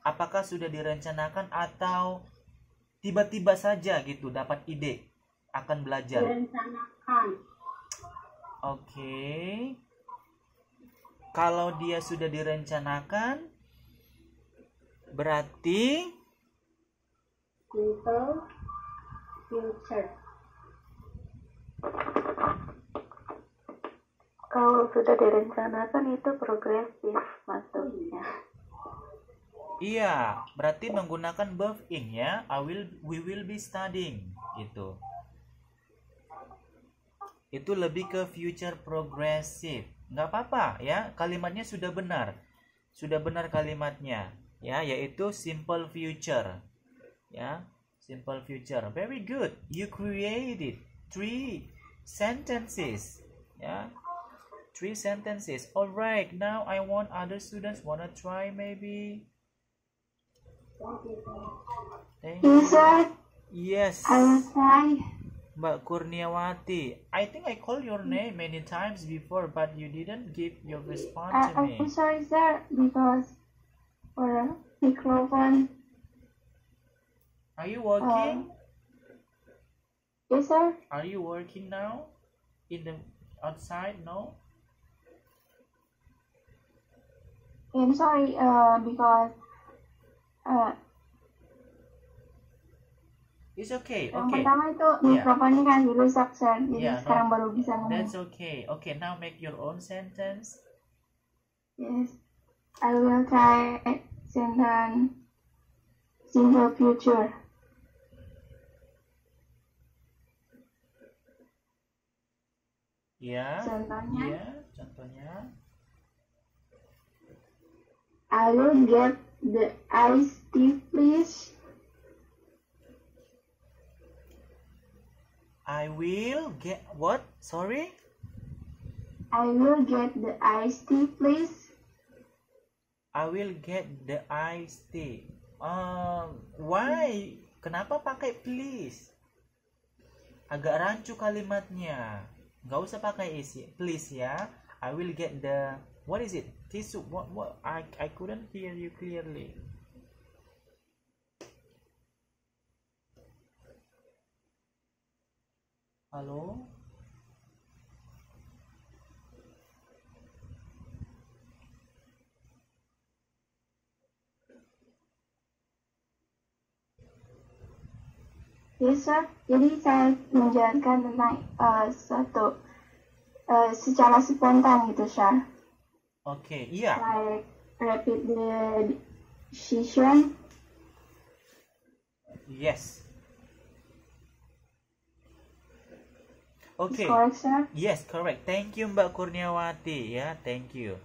Apakah sudah direncanakan atau tiba-tiba saja gitu dapat ide akan belajar? Direncanakan. Oke. Kalau dia sudah direncanakan, berarti simple future. Kalau sudah direncanakan itu progresif maksudnya. Iya, berarti menggunakan verb ing ya. We will be studying gitu. Itu lebih ke future progressive. Nggak apa-apa ya, kalimatnya sudah benar. Sudah benar kalimatnya ya, yaitu simple future. Ya, simple future. Very good. You created 3 sentences. Ya. 3 sentences. Alright, now I want other students wanna try maybe. Thank you. Yes, sir. Yes. I will try. Mbak Kurniawati, I think I called your name many times before, but you didn't give your response to me. I'm sorry, sir, because for microphone. Are you working? Yes, sir. Are you working now? In the outside? No? I'm sorry, because It's okay. yang Okay. pertama itu mikrofonnya kan rusak, sir. Jadi Yeah, sekarang baru bisa ngomong. That's okay. Okay, now make your own sentence. Yes, I will try sentence simple future. Ya. Contohnya, Ya, contohnya. I will get the iced tea, please. I will get what? Sorry? I will get the iced tea, please. I will get the iced tea. Why? Kenapa pakai please? Agak rancu kalimatnya. Nggak usah pakai isi. Please ya. I will get the, what is it? Tissue. What? I couldn't hear you clearly. Halo? Yes, sir. Jadi saya menjelaskan tentang secara spontan gitu, sir. Okay, iya. Like repeat the decision. Yes. Okay. Is correct, sir? Yes, correct. Thank you Mbak Kurniawati ya. Thank you.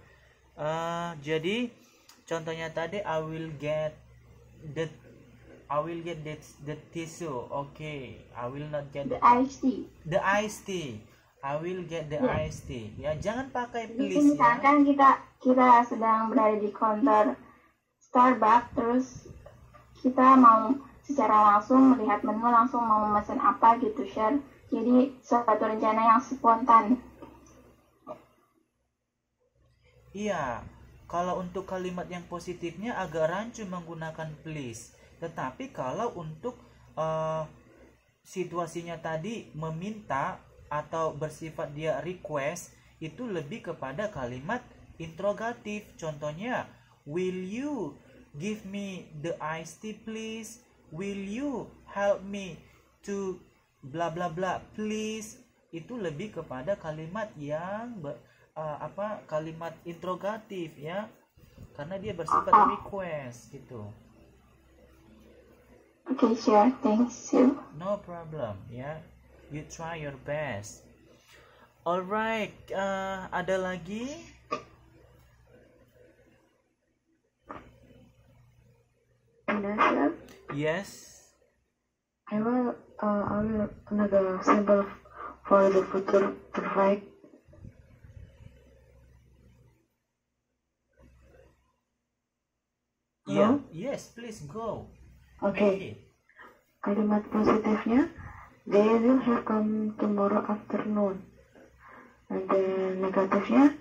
Jadi contohnya tadi I will get the tissue. Okay. I will not get The iced tea. the iced tea. I will get the Yeah. iced tea. Ya, jangan pakai Jadi please ya. misalkan kita sedang berada di counter Starbucks, terus kita mau secara langsung melihat menu, langsung mau memesan apa gitu, share. Jadi suatu rencana yang spontan. Iya. Kalau untuk kalimat yang positifnya agak rancu menggunakan please. Tetapi kalau untuk situasinya tadi meminta atau bersifat dia request, itu lebih kepada kalimat interrogatif. Contohnya, will you give me the iced tea please? Will you help me to bla bla bla please? Itu lebih kepada kalimat yang kalimat interrogatif ya, karena dia bersifat request gitu. Okay, sure. Thanks you. No problem ya. You try your best. Alright, ada lagi? Sir. Yes. I will another symbol for the future perfect. Yeah. Yes, please go. Okay. Kalimat positifnya, they will have come tomorrow afternoon. And then negatifnya,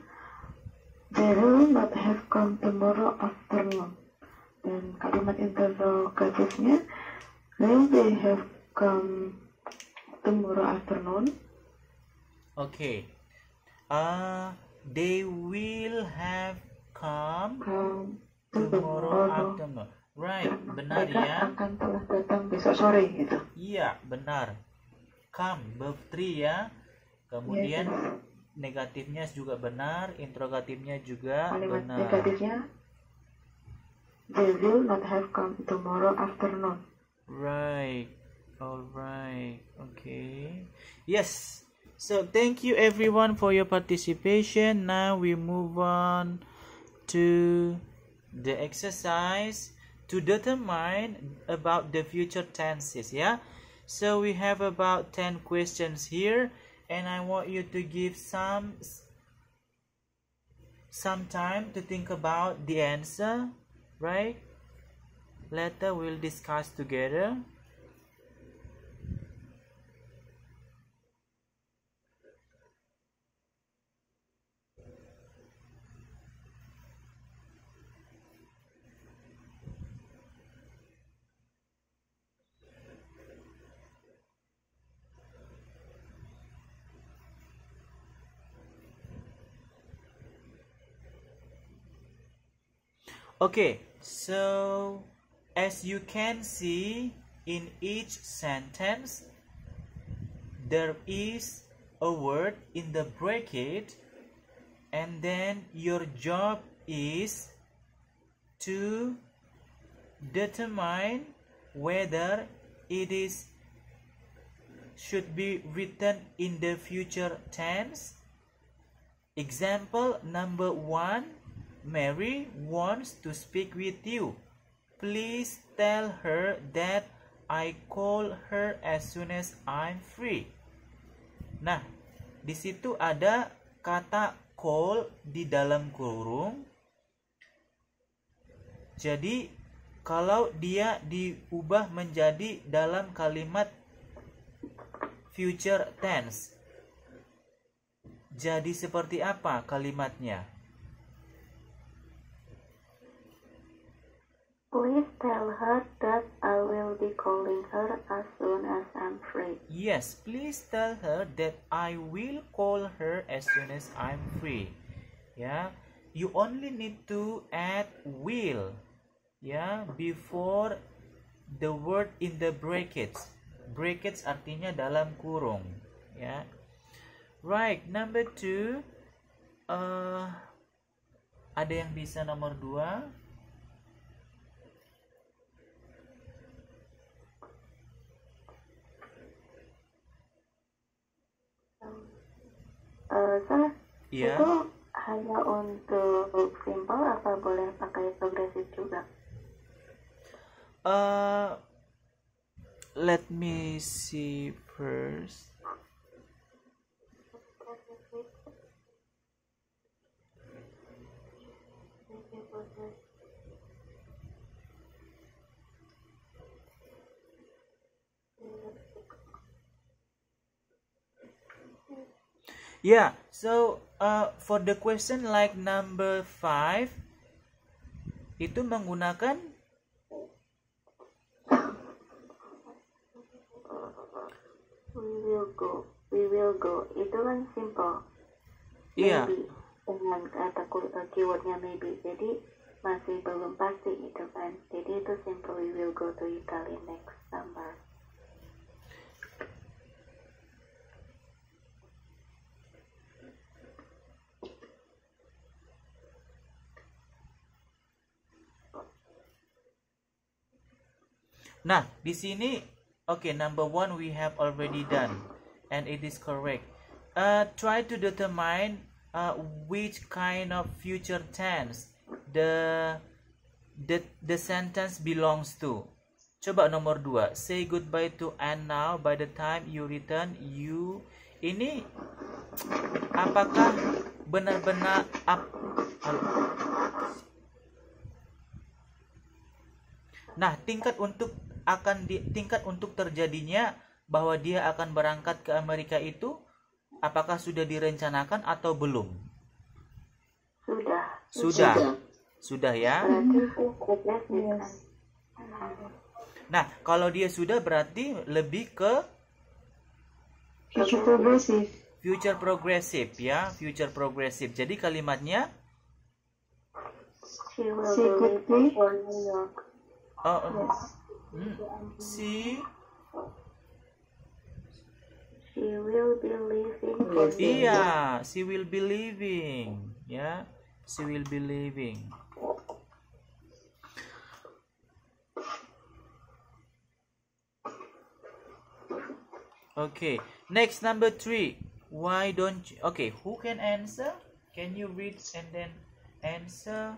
they will not have come tomorrow afternoon. Dan kalimat interrogatifnya, will they have come tomorrow afternoon? Okay. They will have come tomorrow afternoon. Right, benar Mereka ya. akan telah datang besok sore gitu. Iya, benar. Come, verb 3 ya. Kemudian negatifnya juga benar, interrogatifnya juga Kalimat benar. negatifnya, they will not have come tomorrow afternoon. Right. Alright. Okay. Yes. So thank you everyone for your participation. Now we move on to the exercise to determine about the future tenses, yeah. So we have about 10 questions here, and I want you to give some time to think about the answer, right? Later we'll discuss together. Okay, so as you can see in each sentence, there is a word in the bracket, and then your job is to determine whether it should be written in the future tense Example number 1, Mary wants to speak with you. Please tell her that I call her as soon as I'm free. Nah, di situ ada kata call di dalam kurung. Jadi, kalau dia diubah menjadi dalam kalimat future tense, jadi seperti apa kalimatnya? Please tell her that I will be calling her as soon as I'm free. Yes, please tell her that I will call her as soon as I'm free. Ya, you only need to add will, ya, before the word in the brackets. Brackets artinya dalam kurung, ya. Right, number 2. Ada yang bisa nomor 2? Sir, Iya. itu hanya untuk simple apa boleh pakai progresif juga? Let me see first. Yeah, so for the question like number 5, itu menggunakan we will go. Itu kan simple. iya. Maybe dengan kata keywordnya maybe. Jadi masih belum pasti gitu kan. Jadi itu simple, we will go to Italy next summer. Nah, di sini okay, number 1 we have already done and it is correct. Try to determine which kind of future tense the sentence belongs to. Coba nomor 2, say goodbye to Anne now, by the time you return you. Ini apakah benar-benar Nah, tingkat untuk terjadinya bahwa dia akan berangkat ke Amerika itu apakah sudah direncanakan atau belum? Sudah ya. Nah, kalau dia sudah berarti lebih ke future progressive ya, future progressive. Jadi kalimatnya She will be leaving for New York. She will be leaving for New York. Iya, she will be leaving. Ya, she will be leaving. Okay, next number 3. Why don't you... Okay, who can answer? Can you read and then answer?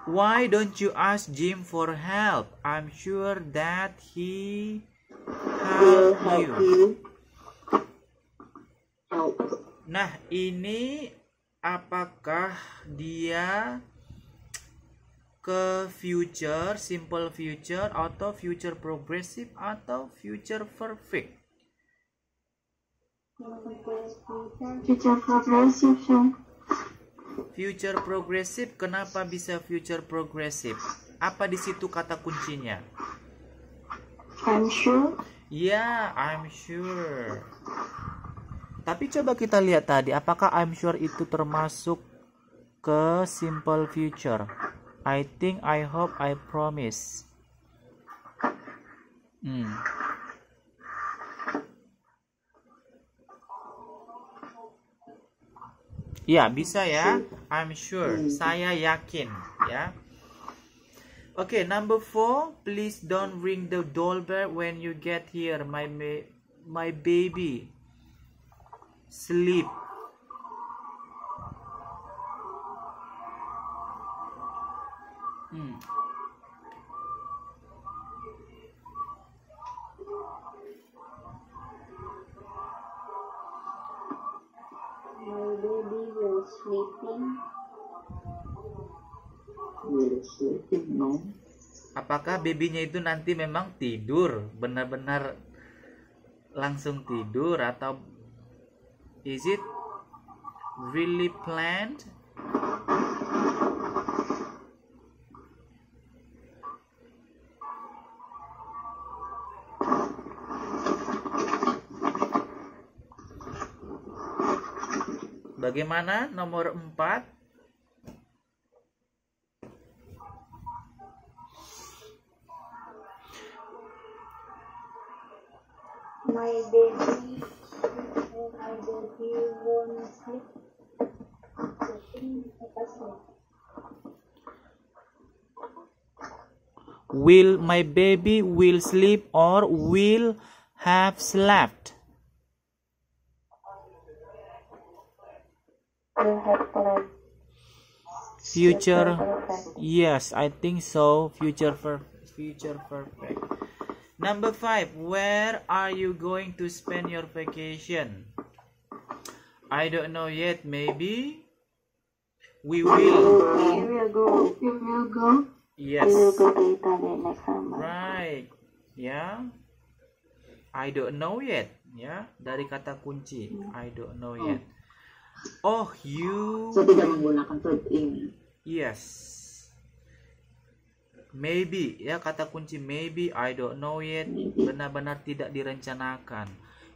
Why don't you ask Jim for help? I'm sure that he help you. Nah, ini apakah dia ke future, simple future, atau future progressive, atau future perfect? Future progressive. Future progressive, kenapa bisa future progressive? Apa di situ kata kuncinya? I'm sure. Yeah, I'm sure. Tapi coba kita lihat tadi, apakah I'm sure itu termasuk ke simple future? I think, I hope, I promise. Ya, bisa ya. I'm sure. Saya yakin ya. Okay, number 4. Please don't ring the doorbell when you get here. My baby sleep. My baby will sleeping. Will sleeping, no? Apakah babynya itu nanti memang tidur, benar-benar langsung tidur, atau is it really planned? Bagaimana nomor 4? My baby won't sleep. Will my baby will sleep or will have slept? Will have planned. Future. Perfect. Yes, I think so. Future perfect. Number 5. Where are you going to spend your vacation? I don't know yet. Maybe we will. We will go. You will go. Yes. We will go to Italy next summer. Right. Ya. I don't know yet. Ya, dari kata kunci. I don't know yet. Oh, you. So tidak menggunakan verb in. Yes. Maybe, ya, kata kunci maybe, I don't know yet, benar-benar tidak direncanakan.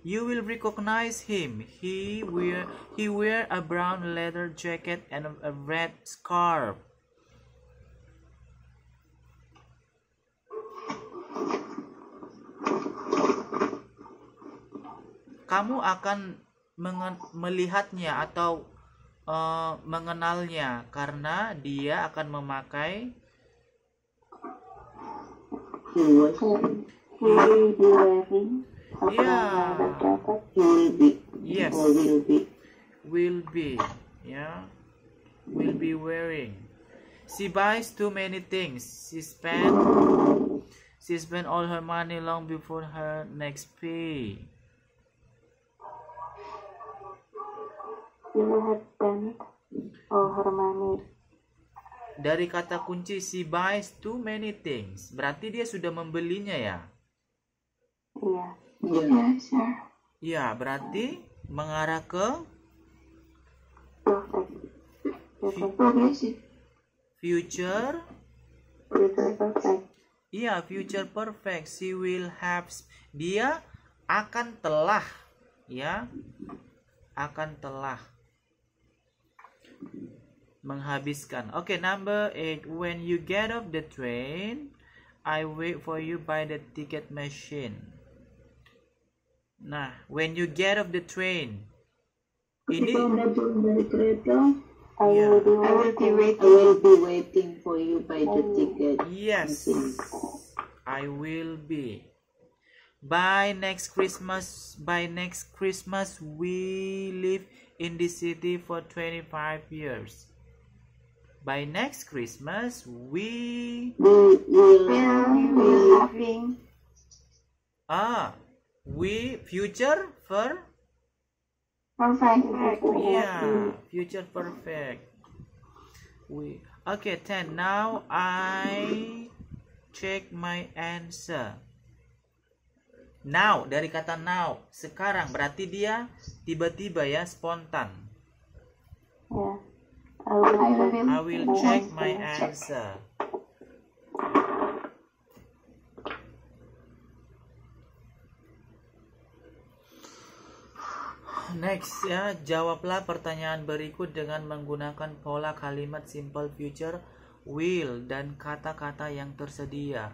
You will recognize him. He wear a brown leather jacket and a red scarf. Kamu akan melihatnya atau mengenalnya karena dia akan memakai He will be wearing a Yeah. brown leather jacket. He will be. Yes. Or will be. Will be, yeah, will be wearing. She buys too many things. She spent all her money long before her next pay. She will have spent all her money. Dari kata kunci she buys too many things, berarti dia sudah membelinya ya? Iya. Yeah. Yes, sir. Ya, berarti mengarah ke Perfect. Progressive. future. Future perfect. Iya, future perfect. She will have. Dia akan telah, ya, akan telah menghabiskan. Okay, number 8. When you get off the train, I wait for you by the ticket machine. Nah, when you get off the train, ini turun dari kereta, I Yeah. will be I waiting. will be waiting for you by the ticket. yes, I will be. By next Christmas, we live in the city for 25 years. By next Christmas, we will Having. future for Perfect. future perfect. Okay, 10. Now I check my answer. Now, dari kata now, sekarang, berarti dia tiba-tiba ya, spontan. Yeah. I will check my answer. Next ya, jawablah pertanyaan berikut dengan menggunakan pola kalimat simple future, will, dan kata-kata yang tersedia.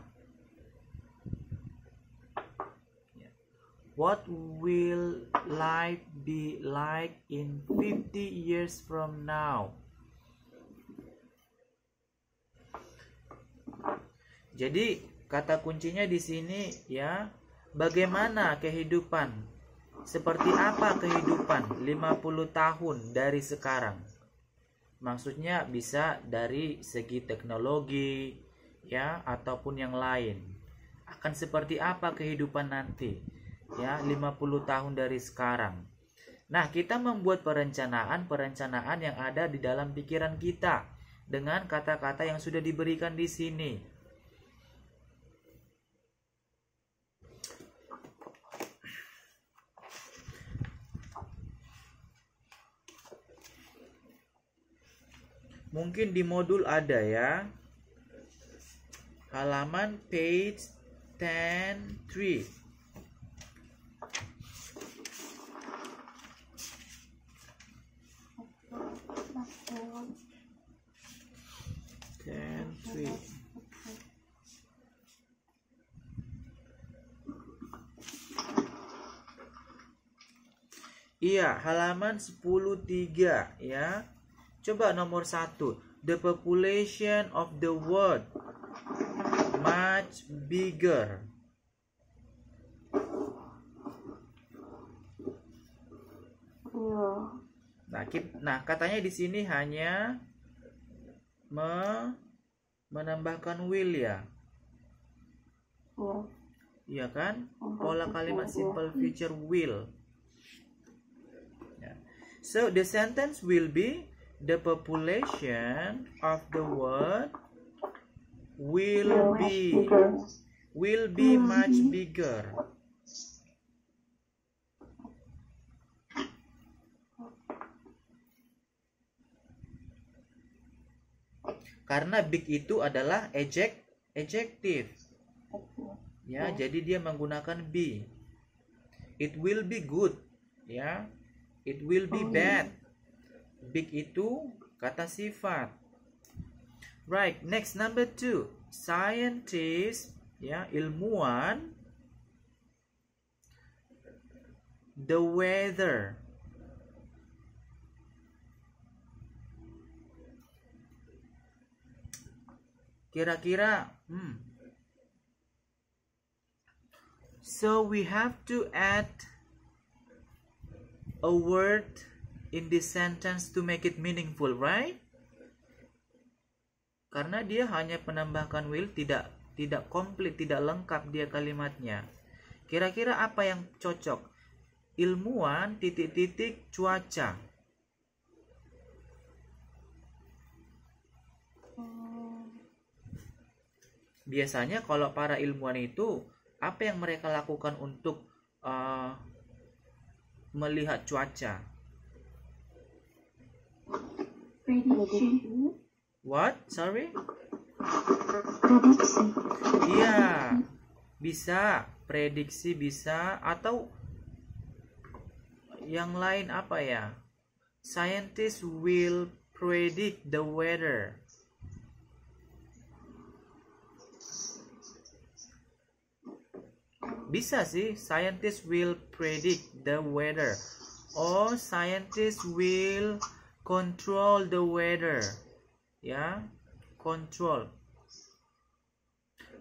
What will life be like in 50 years from now? Jadi kata kuncinya di sini ya, bagaimana kehidupan? Seperti apa kehidupan 50 tahun dari sekarang? Maksudnya bisa dari segi teknologi ya ataupun yang lain. Akan seperti apa kehidupan nanti? Ya, 50 tahun dari sekarang. Nah, kita membuat perencanaan yang ada di dalam pikiran kita dengan kata-kata yang sudah diberikan di sini. Mungkin di modul ada ya. Halaman page 10-3. Iya, halaman 10-3 ya. Coba nomor 1. The population of the world much bigger. Nah, katanya di sini hanya menambahkan will ya. Iya kan? Pola kalimat simple future will. So the sentence will be the population of the world will be much bigger. Karena big itu adalah adjective. Ya, jadi dia menggunakan be. It will be good, ya. It will be bad. Big itu kata sifat. Right, next number 2. Scientist, ya, ilmuwan. The weather. Kira-kira, So we have to add a word in this sentence to make it meaningful, right? Karena dia hanya menambahkan will, tidak komplit, tidak lengkap dia kalimatnya. Kira-kira apa yang cocok? Ilmuwan titik-titik cuaca. Biasanya kalau para ilmuwan itu apa yang mereka lakukan untuk melihat cuaca? Prediksi. What? Sorry? Prediksi. Iya, bisa prediksi, bisa, atau yang lain apa ya? Scientists will predict the weather. Bisa sih, scientists will predict the weather. Or scientists will control the weather. Ya, control.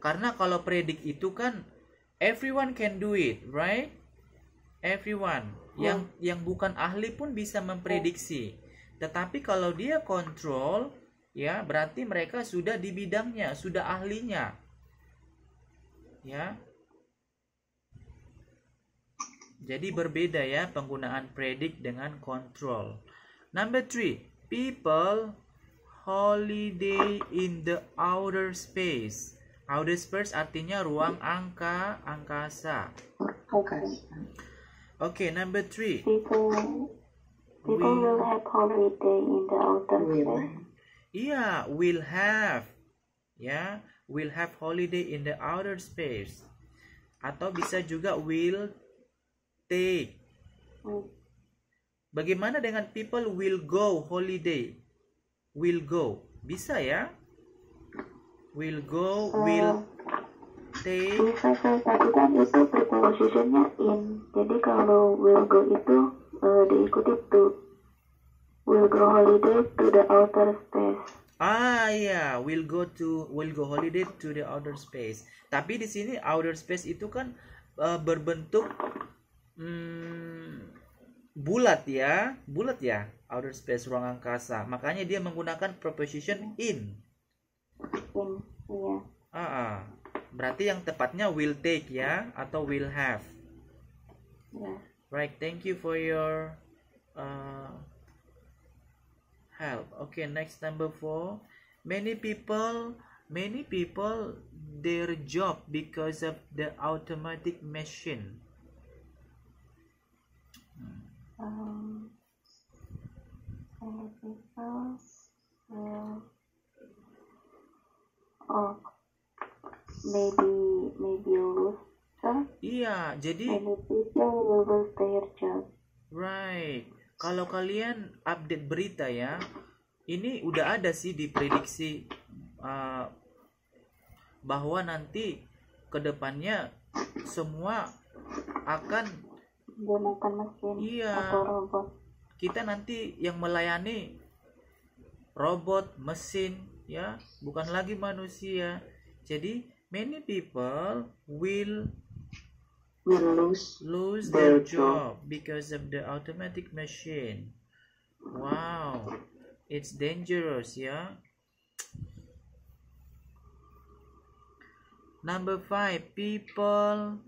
Karena kalau predict itu kan everyone can do it, right? Everyone. Yang bukan ahli pun bisa memprediksi. Tetapi kalau dia control, ya, berarti mereka sudah di bidangnya, sudah ahlinya. Ya. Jadi berbeda ya penggunaan predict dengan control. Number 3, people holiday in the outer space. Outer space artinya ruang angkasa. Okay, number 3. People will have holiday in the outer space. Iya, will have. Ya, will have holiday in the outer space. Atau bisa juga will take. Bagaimana dengan people will go holiday? Will go. Bisa ya? Will go, take. Bisa tapi kan itu prepositionnya in. Jadi kalau will go itu diikuti to. Will go holiday to the outer space. Ya, will go holiday to the outer space. Tapi di sini outer space itu kan berbentuk bulat ya, outer space, ruang angkasa. Makanya dia menggunakan preposition in. Iya. Berarti yang tepatnya will take ya, atau will have. Ya. Right, thank you for your help. Okay, next number 4. Many people their job because of the automatic machine. Many people maybe lose. Iya, jadi many people will lose their job. Right. Kalau kalian update berita ya, ini udah ada sih diprediksi bahwa nanti kedepannya semua akan menggunakan mesin atau robot. Kita nanti yang melayani robot, mesin ya, bukan lagi manusia. Jadi many people will lose their job because of the automatic machine. Wow, it's dangerous ya. Number 5, people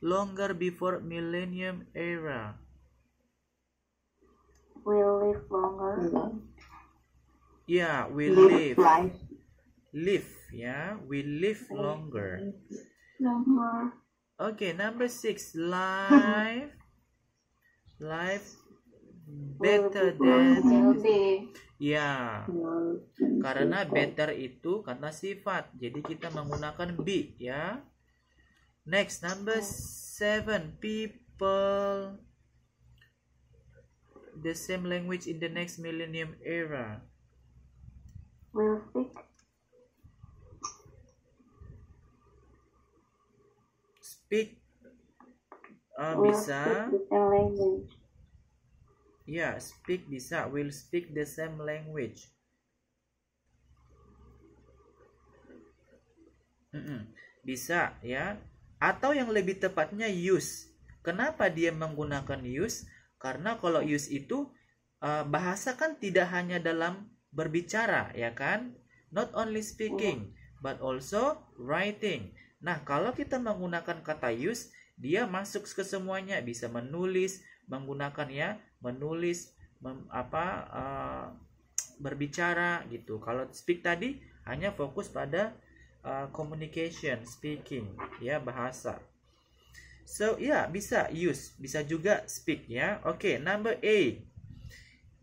longer before millennium era will live longer. Yeah, will live ya, will live longer. Okay, number 6, life better than. Ya, karena better itu kata sifat, jadi kita menggunakan be ya. Next, number 7, people the same language in the next millennium era will speak bisa speak the same language. Ya, speak bisa, will speak the same language. Bisa ya, atau yang lebih tepatnya use. Kenapa dia menggunakan use? Karena kalau use itu bahasa kan tidak hanya dalam berbicara ya kan, not only speaking but also writing. Nah, kalau kita menggunakan kata use, dia masuk ke semuanya, bisa menulis, menggunakan ya, menulis, berbicara gitu. Kalau speak tadi hanya fokus pada communication, speaking ya, bahasa. So ya, bisa use, bisa juga speak ya. Okay, number 8,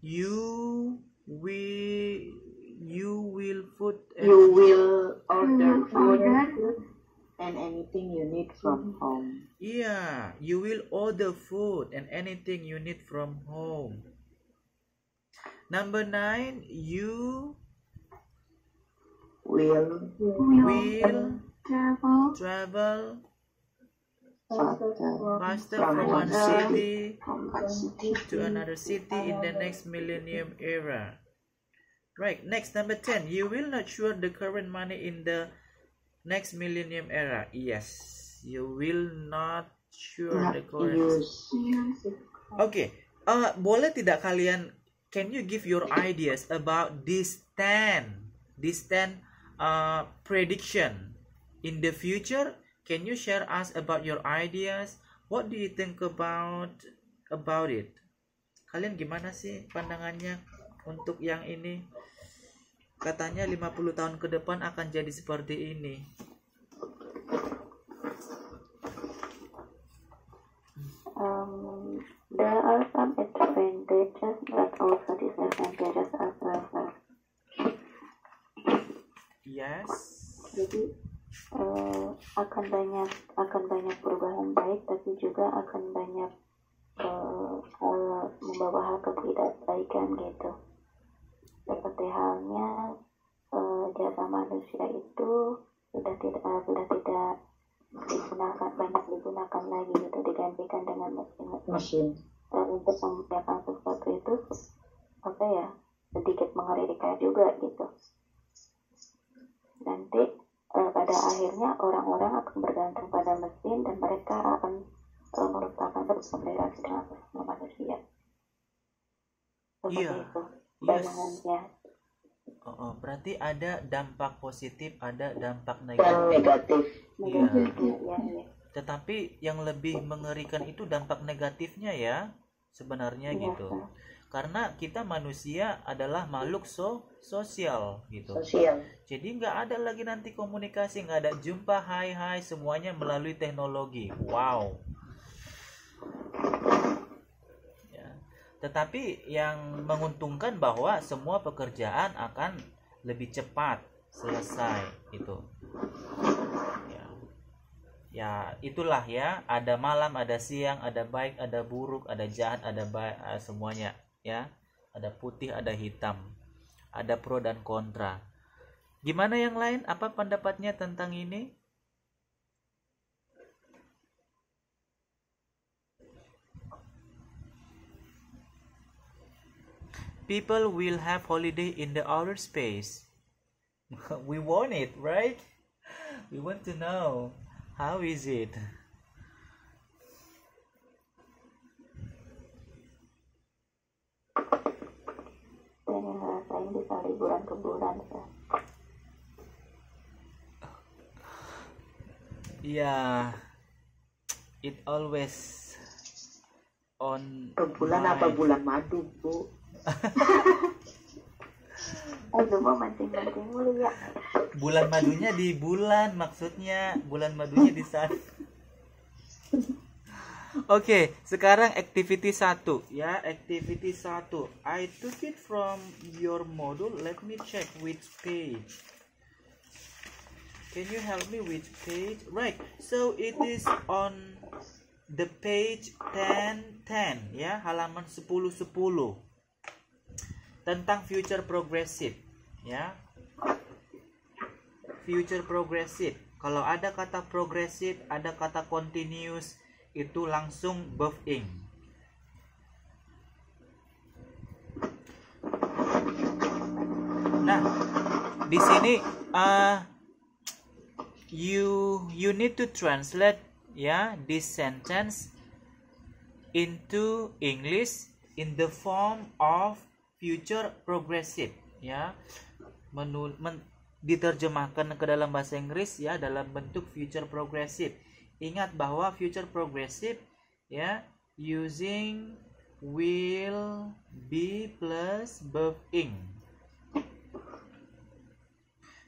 you will order food and anything you need from home. Yeah, you will order food and anything you need from home. Number 9, you will travel faster from from one city city to another city in the next millennium era. Right, next, number 10, you will not share the current money in the next millennium era. Yes, you will not share the current. Okay, boleh tidak kalian, can you give your ideas about these 10 prediction in the future? Can you share us about your ideas? What do you think about it? Kalian gimana sih pandangannya untuk yang ini? Katanya 50 tahun ke depan akan jadi seperti ini. There are some advantages but also disadvantages as well. Yes. Jadi akan banyak perubahan baik, tapi juga akan banyak membawa hal ketidakbaikan gitu. Seperti halnya jasa manusia itu sudah tidak banyak digunakan lagi gitu, digantikan dengan mesin. Untuk memperlihatkan sesuatu itu sedikit mengerikan juga gitu. Nanti pada akhirnya orang-orang akan bergantung pada mesin dan mereka akan melupakan berkomunikasi dengan manusia. Seperti itu bayangannya. Berarti ada dampak positif, ada dampak Dan negatif. negatif. Iya. Tetapi yang lebih mengerikan itu dampak negatifnya ya, sebenarnya gitu. Karena kita manusia adalah makhluk sosial gitu. Jadi nggak ada lagi nanti komunikasi, nggak ada jumpa, hai, semuanya melalui teknologi. Wow. Tetapi yang menguntungkan bahwa semua pekerjaan akan lebih cepat selesai itu. Ya itulah ya, ada malam, ada siang, ada baik, ada buruk, ada jahat, ada baik, semuanya ya. Ada putih, ada hitam, ada pro dan kontra. Gimana yang lain? Apa pendapatnya tentang ini? People will have holiday in the outer space. We want it, right? We want to know how is it? Pengen ngerasain bisa liburan ke bulan ya. Yeah, it always on. Ke bulan apa bulan madu, Bu? Aduh, mau mancing-mancing mulu ya. Bulan madunya di bulan, maksudnya bulan madunya di sana. Oke, sekarang activity 1 ya, activity 1. I took it from your module. Let me check which page. Can you help me which page? Right. So it is on the page 10 ya, halaman 10. Tentang future progressive ya. Future progressive. Kalau ada kata progressive, ada kata continuous, itu langsung verb ing. Nah, di sini you need to translate ya this sentence into English in the form of future progressive ya, diterjemahkan ke dalam bahasa Inggris ya dalam bentuk future progressive. Ingat bahwa future progressive ya using will be plus verb ing.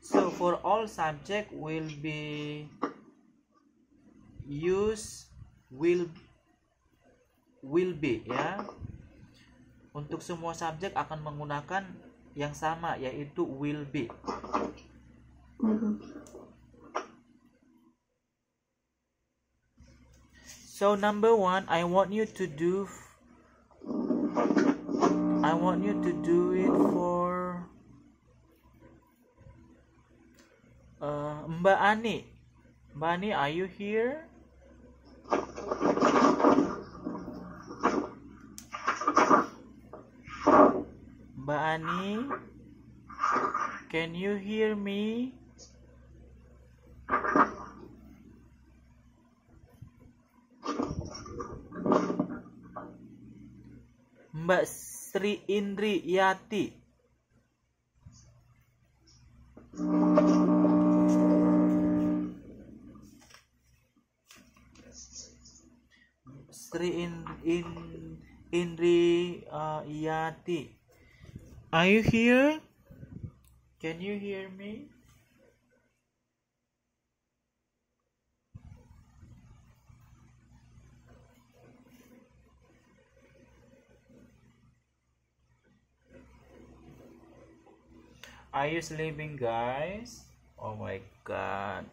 So for all subject will be use will be ya. Untuk semua subjek akan menggunakan yang sama, yaitu will be. So number 1, I want you to do it for Mbak Ani. Mbak Ani, are you here? Mbak Ani, can you hear me? Mbak Sri Indri Yati. Sri Indri Yati. Are you here? Can you hear me? Are you sleeping, guys? Oh my god.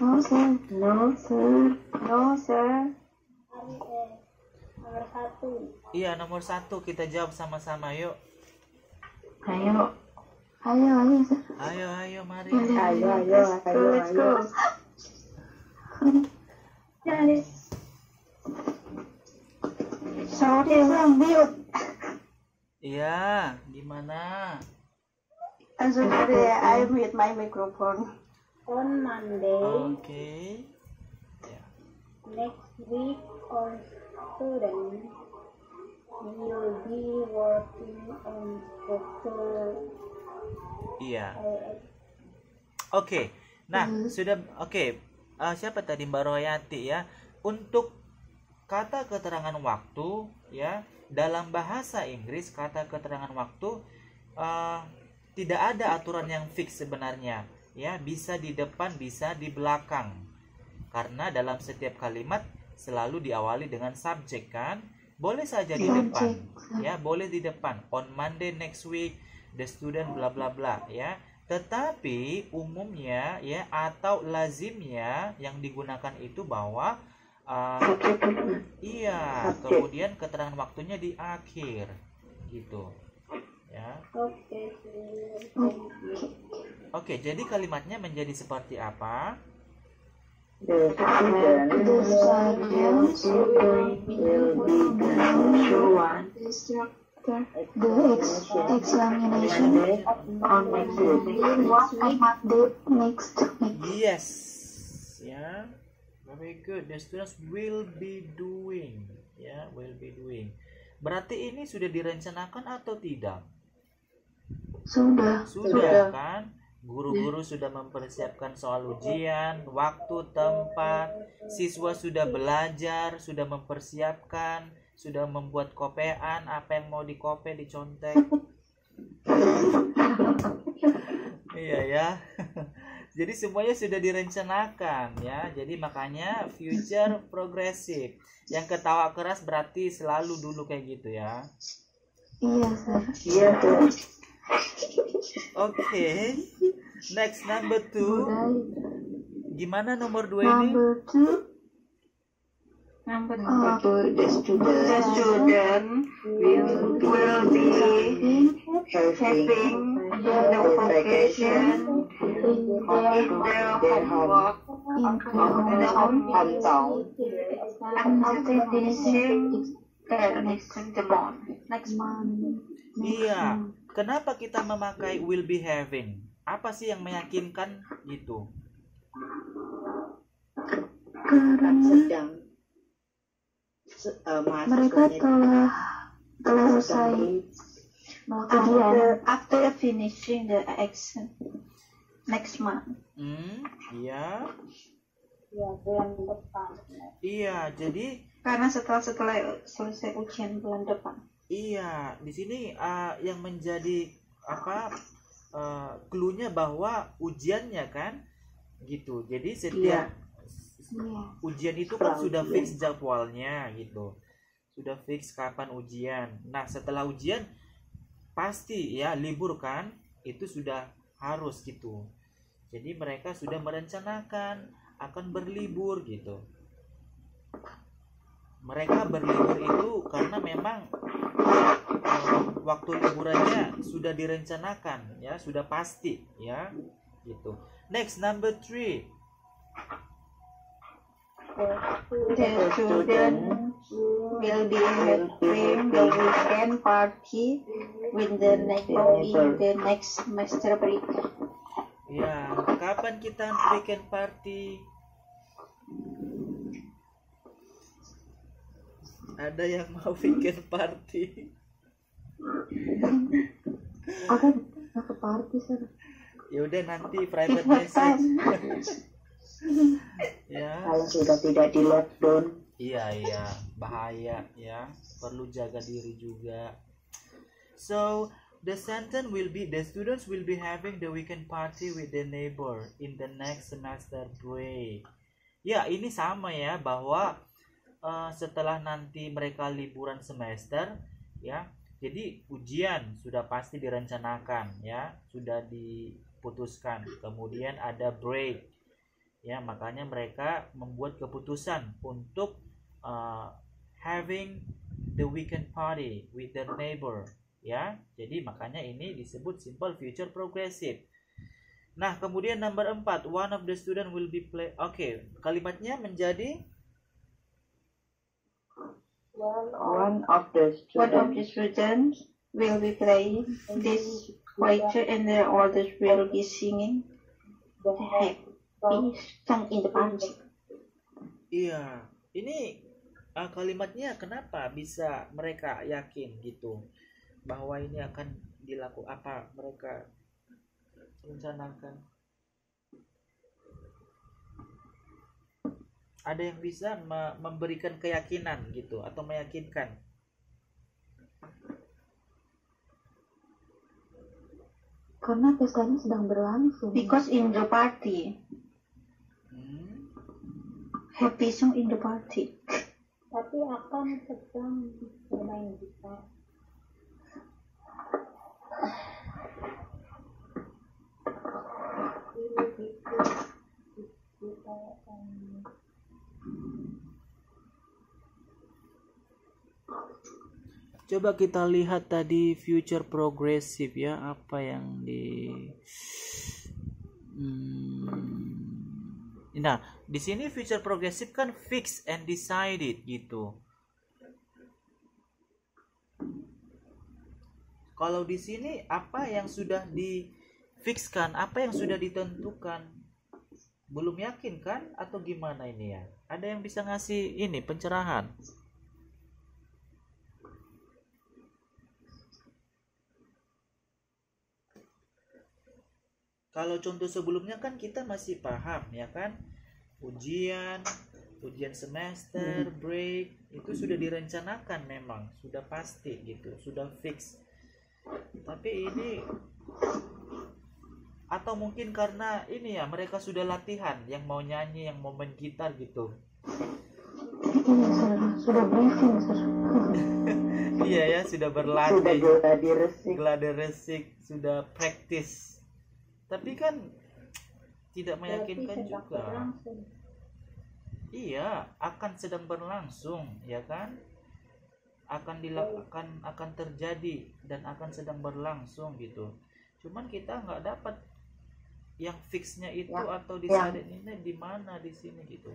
No sir. No sir. No sir. Nomor 1. Iya, nomor 1 kita jawab sama-sama, yuk. Ayo. Ayo, Sir. Ayo, mari. Ayo. Let's go. Sorry, I'm mute. Iya, gimana? I'm so sorry, I mute my microphone. On Monday Oke. Ya. next week, all students will be working on structure. Iya. Oke. Nah, sudah oke. Siapa tadi Mbak Royati ya? Untuk kata keterangan waktu ya, dalam bahasa Inggris kata keterangan waktu tidak ada aturan yang fix sebenarnya. Ya, bisa di depan, bisa di belakang. Karena dalam setiap kalimat selalu diawali dengan subjek kan? Boleh saja di depan. Ya, boleh di depan. On Monday next week the student bla bla bla ya. Tetapi umumnya ya atau lazimnya yang digunakan itu bahwa iya, kemudian keterangan waktunya di akhir gitu. Ya. Oke, jadi kalimatnya menjadi seperti apa? The student will be the one The examination on next week. next week. Yes. Ya. Very good. The students will be doing. Ya, will be doing. Berarti ini sudah direncanakan atau tidak? Sudah. Sudah kan? Guru-guru sudah mempersiapkan soal ujian, waktu, tempat. Siswa sudah belajar, sudah mempersiapkan, sudah membuat kopean, apa yang mau dikope, dicontek. Iya ya. Jadi semuanya sudah direncanakan ya. Jadi makanya future progressive. Yang ketawa keras berarti selalu dulu kayak gitu ya. Iya, Sir. Iya, tuh. Oke. Next number 2. Gimana nomor 2 ini? Number two. Number two, the student will be having the vacation in their hometown. After finishing Next month. Iya. Kenapa kita memakai will be having? Apa sih yang meyakinkan gitu? Sedang mereka telah selesai melakukan After finishing the exam next month. Iya. Ya, bulan depan. Iya, jadi Karena setelah selesai ujian bulan depan. iya, di sini yang menjadi apa clue-nya bahwa ujiannya kan gitu. Jadi setiap ujian itu kan sudah fix jadwalnya gitu. Sudah fix kapan ujian. Nah, setelah ujian pasti ya libur kan? Itu sudah harus gitu. Jadi mereka sudah merencanakan akan berlibur gitu. Mereka berlibur itu karena memang waktu liburannya sudah direncanakan ya, sudah pasti ya gitu. Next number 3. The student will be having the weekend party with the neighbor in the next semester break. Ya, kapan kita weekend party? Ada yang mau weekend party? Aku ke party, Sir. Ya udah nanti private message. Ya. kalau sudah tidak di lockdown. Iya, bahaya ya. Perlu jaga diri juga. So, the sentence will be the students will be having the weekend party with the neighbor in the next semester break. Ya, ini sama ya bahwa setelah nanti mereka liburan semester ya. Jadi ujian sudah pasti direncanakan ya, sudah diputuskan. Kemudian ada break. Ya, makanya mereka membuat keputusan untuk having the weekend party with their neighbor ya. Jadi makanya ini disebut simple future progressive. Nah, kemudian nomor 4, one of the student will be play. Oke, kalimatnya menjadi One of the students will be playing this creature and the others will be singing the happy song in the party. iya. Ini kalimatnya kenapa bisa mereka yakin gitu bahwa ini akan dilakukan, apa mereka rencanakan? Ada yang bisa memberikan keyakinan gitu atau meyakinkan? Karena pestanya sedang berlangsung. Because in the party, happy song in the party. Tapi akan sedang bermain gitar. Coba kita lihat tadi future progressive ya, apa yang di Nah, di sini future progressive kan fixed and decided gitu. Kalau di sini apa yang sudah difixkan, apa yang sudah ditentukan? Belum yakin kan atau gimana ini ya? Ada yang bisa ngasih ini pencerahan? Kalau contoh sebelumnya kan kita masih paham ya kan, ujian semester, break itu sudah direncanakan, memang sudah pasti gitu, sudah fix. Tapi ini atau mungkin karena ini ya mereka sudah latihan, yang mau nyanyi, yang mau main gitar gitu. Iya, sir. Sudah briefing, sir. Iya ya, sudah berlatih, sudah gladi resik, sudah praktis. Tapi kan tidak meyakinkan juga. Iya, akan sedang berlangsung, ya kan? Akan dilakukan, akan terjadi dan akan sedang berlangsung gitu. Cuman kita nggak dapat yang fixnya itu atau decidednya di mana di sini gitu.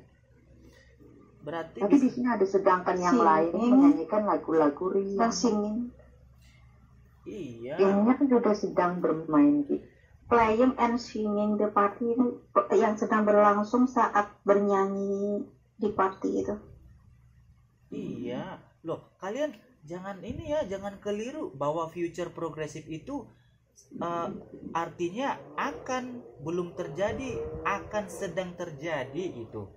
Berarti tapi di sini ada sedangkan yang lain menyanyikan lagu-lagu ringan. Singing. Iya. Ininya kan sudah sedang bermain gitu. Playing and singing the party itu yang sedang berlangsung saat bernyanyi di party itu. Iya, loh kalian jangan ini ya, jangan keliru bahwa future progressive itu artinya akan belum terjadi, akan sedang terjadi gitu.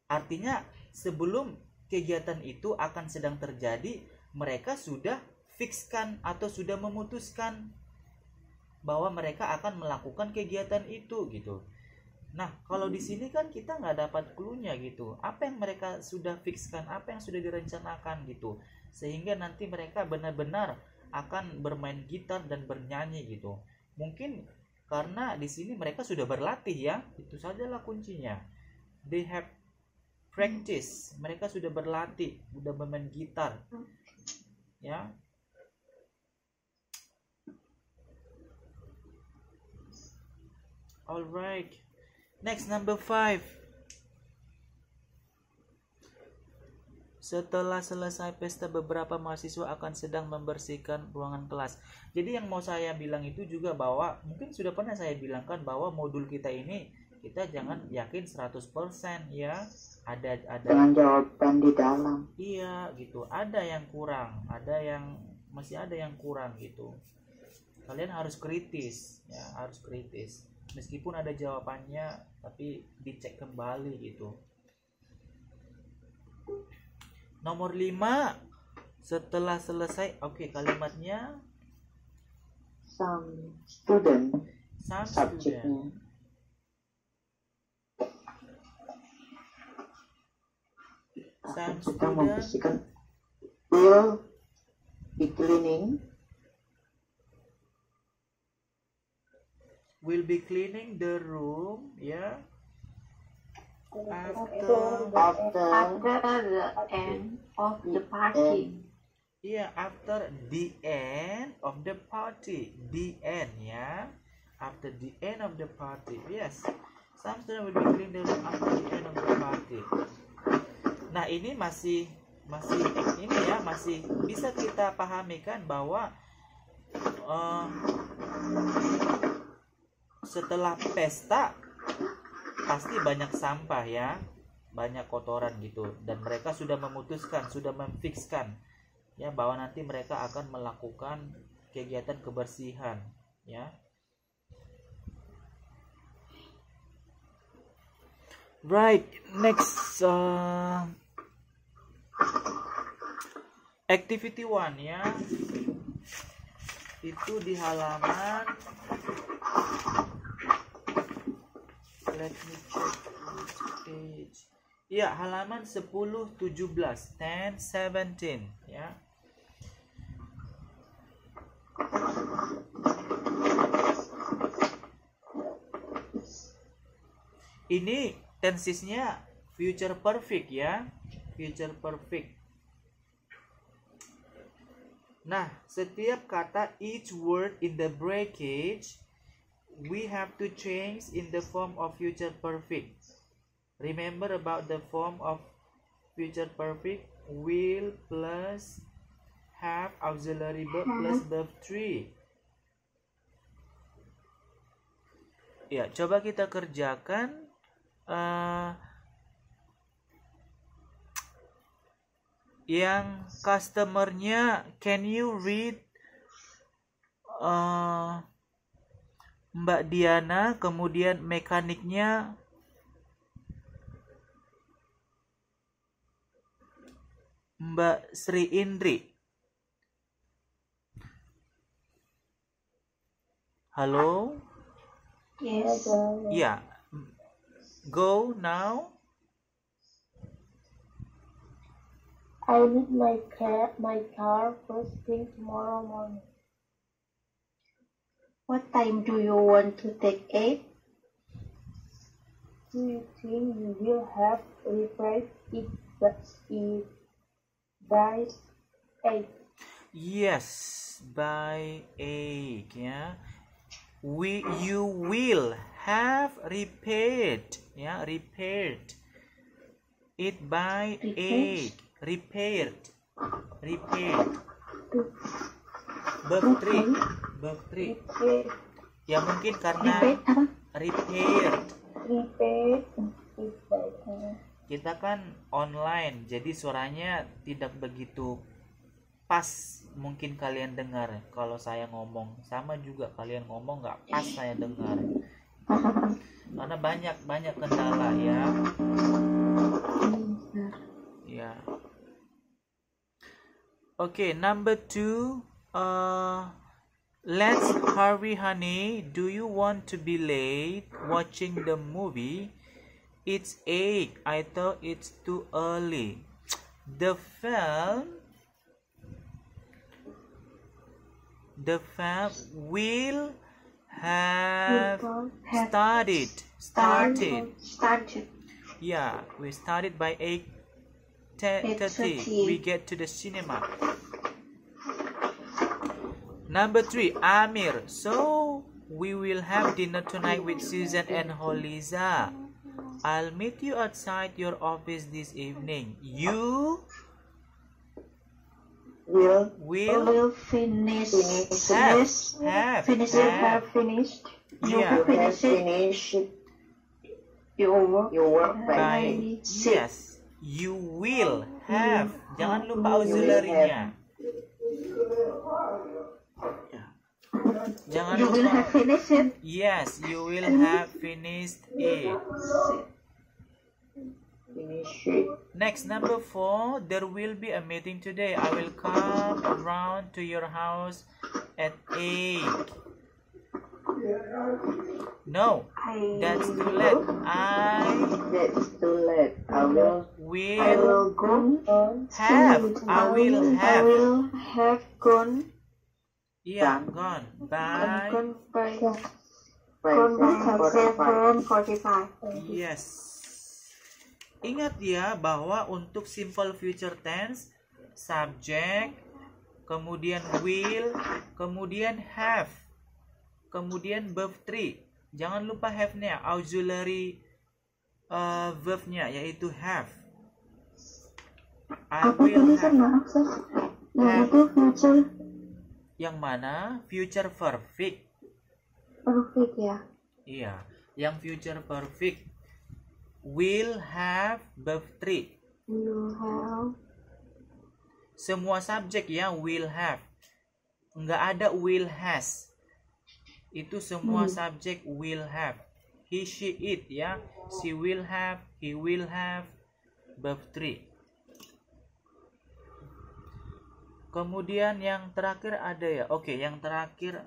Artinya sebelum kegiatan itu akan sedang terjadi, mereka sudah fixkan atau sudah memutuskan bahwa mereka akan melakukan kegiatan itu gitu. Nah, kalau di sini kan kita nggak dapat clue-nya gitu. Apa yang mereka sudah fixkan, apa yang sudah direncanakan gitu. Sehingga nanti mereka benar-benar akan bermain gitar dan bernyanyi gitu. Mungkin karena di sini mereka sudah berlatih ya. Itu sajalah kuncinya. They have practice. Mereka sudah berlatih, sudah bermain gitar. Ya. Alright. Next, number 5. Setelah selesai pesta, beberapa mahasiswa akan sedang membersihkan ruangan kelas. Jadi yang mau saya bilang itu juga bahwa mungkin sudah pernah saya bilangkan bahwa modul kita ini kita jangan yakin 100% ya. Ada dengan jawaban di dalam. Iya gitu. Ada yang kurang, masih ada yang kurang gitu. Kalian harus kritis ya, harus kritis. Meskipun ada jawabannya, tapi dicek kembali gitu. Nomor 5, setelah selesai, oke, kalimatnya Some student. Subjectnya. Some Sedang student membersihkan will be cleaning. Will be cleaning the room, ya. After the end of the party. Yeah, after the end of the party. The end, ya. After the end of the party. Yes. Some students will be cleaning the room after the end of the party. Nah, ini masih ini ya, masih bisa kita pahami kan bahwa setelah pesta pasti banyak sampah ya, banyak kotoran gitu, dan mereka sudah memutuskan, sudah memfikskan ya bahwa nanti mereka akan melakukan kegiatan kebersihan ya. Right, next activity 1 ya. Itu di halaman, let me check which page. Ya, halaman 10 17, 10 17 ya. Ini tensesnya future perfect ya, future perfect. Nah, setiap kata, each word in the bracket we have to change in the form of future perfect. Remember about the form of future perfect: will plus have auxiliary verb plus verb 3. Ya, coba kita kerjakan. Yang customernya, can you read Mbak Diana, kemudian mekaniknya Mbak Sri Indri. Halo? Yes. Ya. Go now. I need my car first thing tomorrow morning. What time do you want to take it? Do you think you will have repaired it by 8? Yes, by 8 ya. You will have repaired ya, repaired it by 8. Repaired. Verb 3. Ya mungkin karena repaired. Kita kan online, jadi suaranya tidak begitu pas mungkin kalian dengar. Kalau saya ngomong, sama juga kalian ngomong nggak pas saya dengar. Karena banyak kendala ya. Ya. Okay, number 2. Let's hurry, honey. Do you want to be late watching the movie? It's 8. I thought it's too early. The film will have started. Yeah, we started by 8:30. We get to the cinema. Number 3, Amir. So we will have dinner tonight with Susan and Holiza. I'll meet you outside your office this evening. You will finish. Have finished. Yeah. Finish your work by 6. Yes. You will have. Jangan lupa auxiliary-nya. Jangan You lupa. will have finished it. Yes, you will have finished it. Finish it. Next, number 4. There will be a meeting today. I will come around to your house at 8. No, that's too late. That's too late. I will Gone. I will have gone. Yeah, gone by. Gone by 7:45. 7:45. Yes. Ingat ya bahwa untuk simple future tense, subject, kemudian will, kemudian have, kemudian verb 3. Jangan lupa have-nya, auxiliary verb-nya yaitu have. I Apa will tadi, Sir? have. Maaf, Sir. Yang Have. itu future Yang mana? Future perfect. perfect ya. Iya, yang future perfect. Will have verb 3. You have. Semua subjek ya will have. Nggak ada will has. Itu semua subjek will have. He, she, it ya. She will have, he will have, verb 3. Kemudian yang terakhir ada ya. Oke, yang terakhir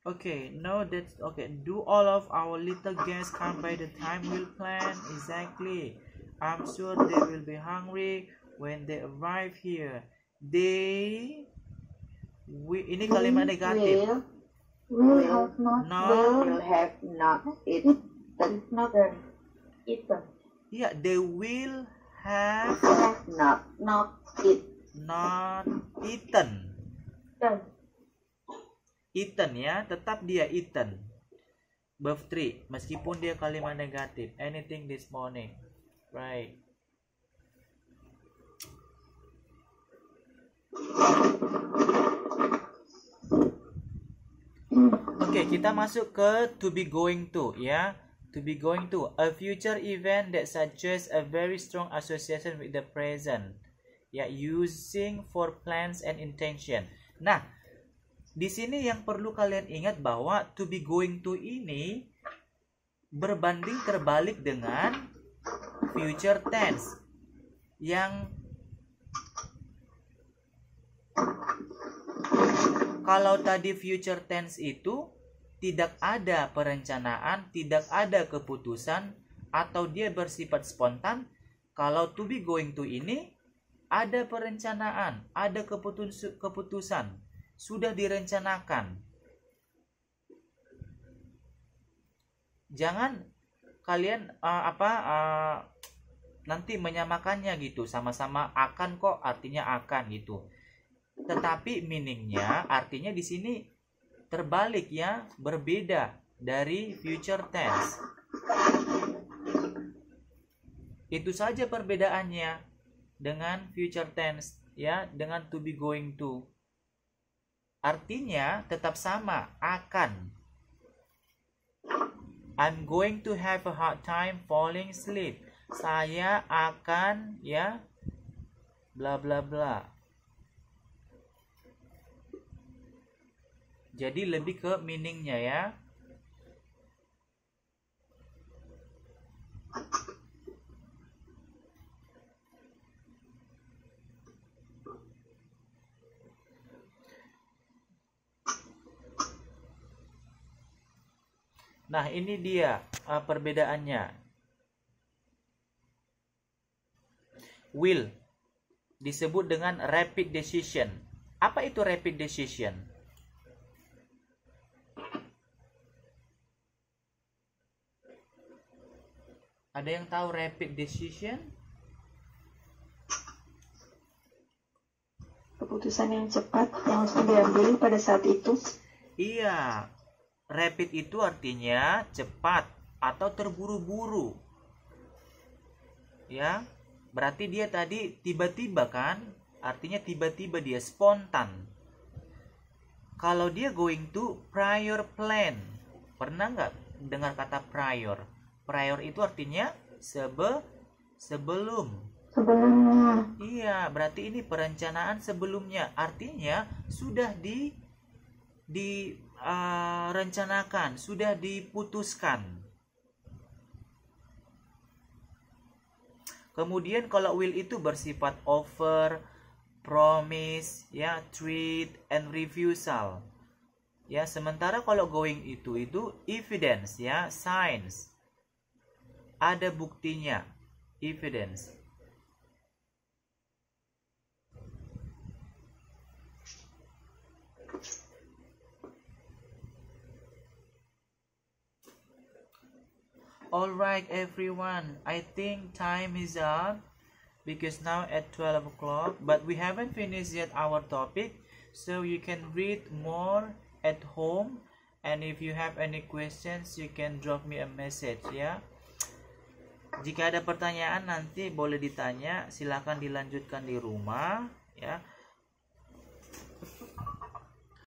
okay, no, that's okay. Do all of our little guests come by the time we'll plan? Exactly. I'm sure they will be hungry when they arrive here. Ini kalimat negatif. Will have not. Will have not eaten. Eaten. Iya, they will have Not eat. not eaten. Eaten. Eaten ya, tetap dia eaten. Verb 3, meskipun dia kalimat negatif. Anything this morning. Right. Oke, kita masuk ke to be going to ya. To be going to, a future event that suggests a very strong association with the present. Ya, using for plans and intention. Nah, di sini yang perlu kalian ingat bahwa to be going to ini berbanding terbalik dengan future tense. Yang kalau tadi future tense itu tidak ada perencanaan, tidak ada keputusan, atau dia bersifat spontan. Kalau to be going to ini ada perencanaan, ada keputusan, sudah direncanakan. Jangan kalian nanti menyamakannya gitu, sama-sama akan kok, artinya akan gitu. Tetapi meaningnya, artinya di sini terbalik ya, berbeda dari future tense. Itu saja perbedaannya dengan future tense ya, dengan to be going to. Artinya tetap sama, akan. I'm going to have a hard time falling asleep. Saya akan ya bla bla bla. Jadi lebih ke meaningnya ya. Nah, ini dia perbedaannya. Will disebut dengan rapid decision. Apa itu rapid decision? Ada yang tahu rapid decision? Keputusan yang cepat yang harus diambil pada saat itu. Iya, rapid itu artinya cepat atau terburu-buru. Ya, berarti dia tadi tiba-tiba kan? Artinya tiba-tiba, dia spontan. Kalau dia going to prior plan, pernah nggak dengar kata prior? Prior itu artinya sebelum. Sebelumnya. Iya, berarti ini perencanaan sebelumnya. Artinya sudah direncanakan, sudah diputuskan. Kemudian kalau will itu bersifat offer, promise, ya, treat, and refusal. Ya, sementara kalau going itu evidence, ya, signs. Ada buktinya, evidence. Alright everyone, I think time is up because now at 12 o'clock, but we haven't finished yet our topic, so you can read more at home, and if you have any questions you can drop me a message ya. Jika ada pertanyaan nanti boleh ditanya, silakan dilanjutkan di rumah ya.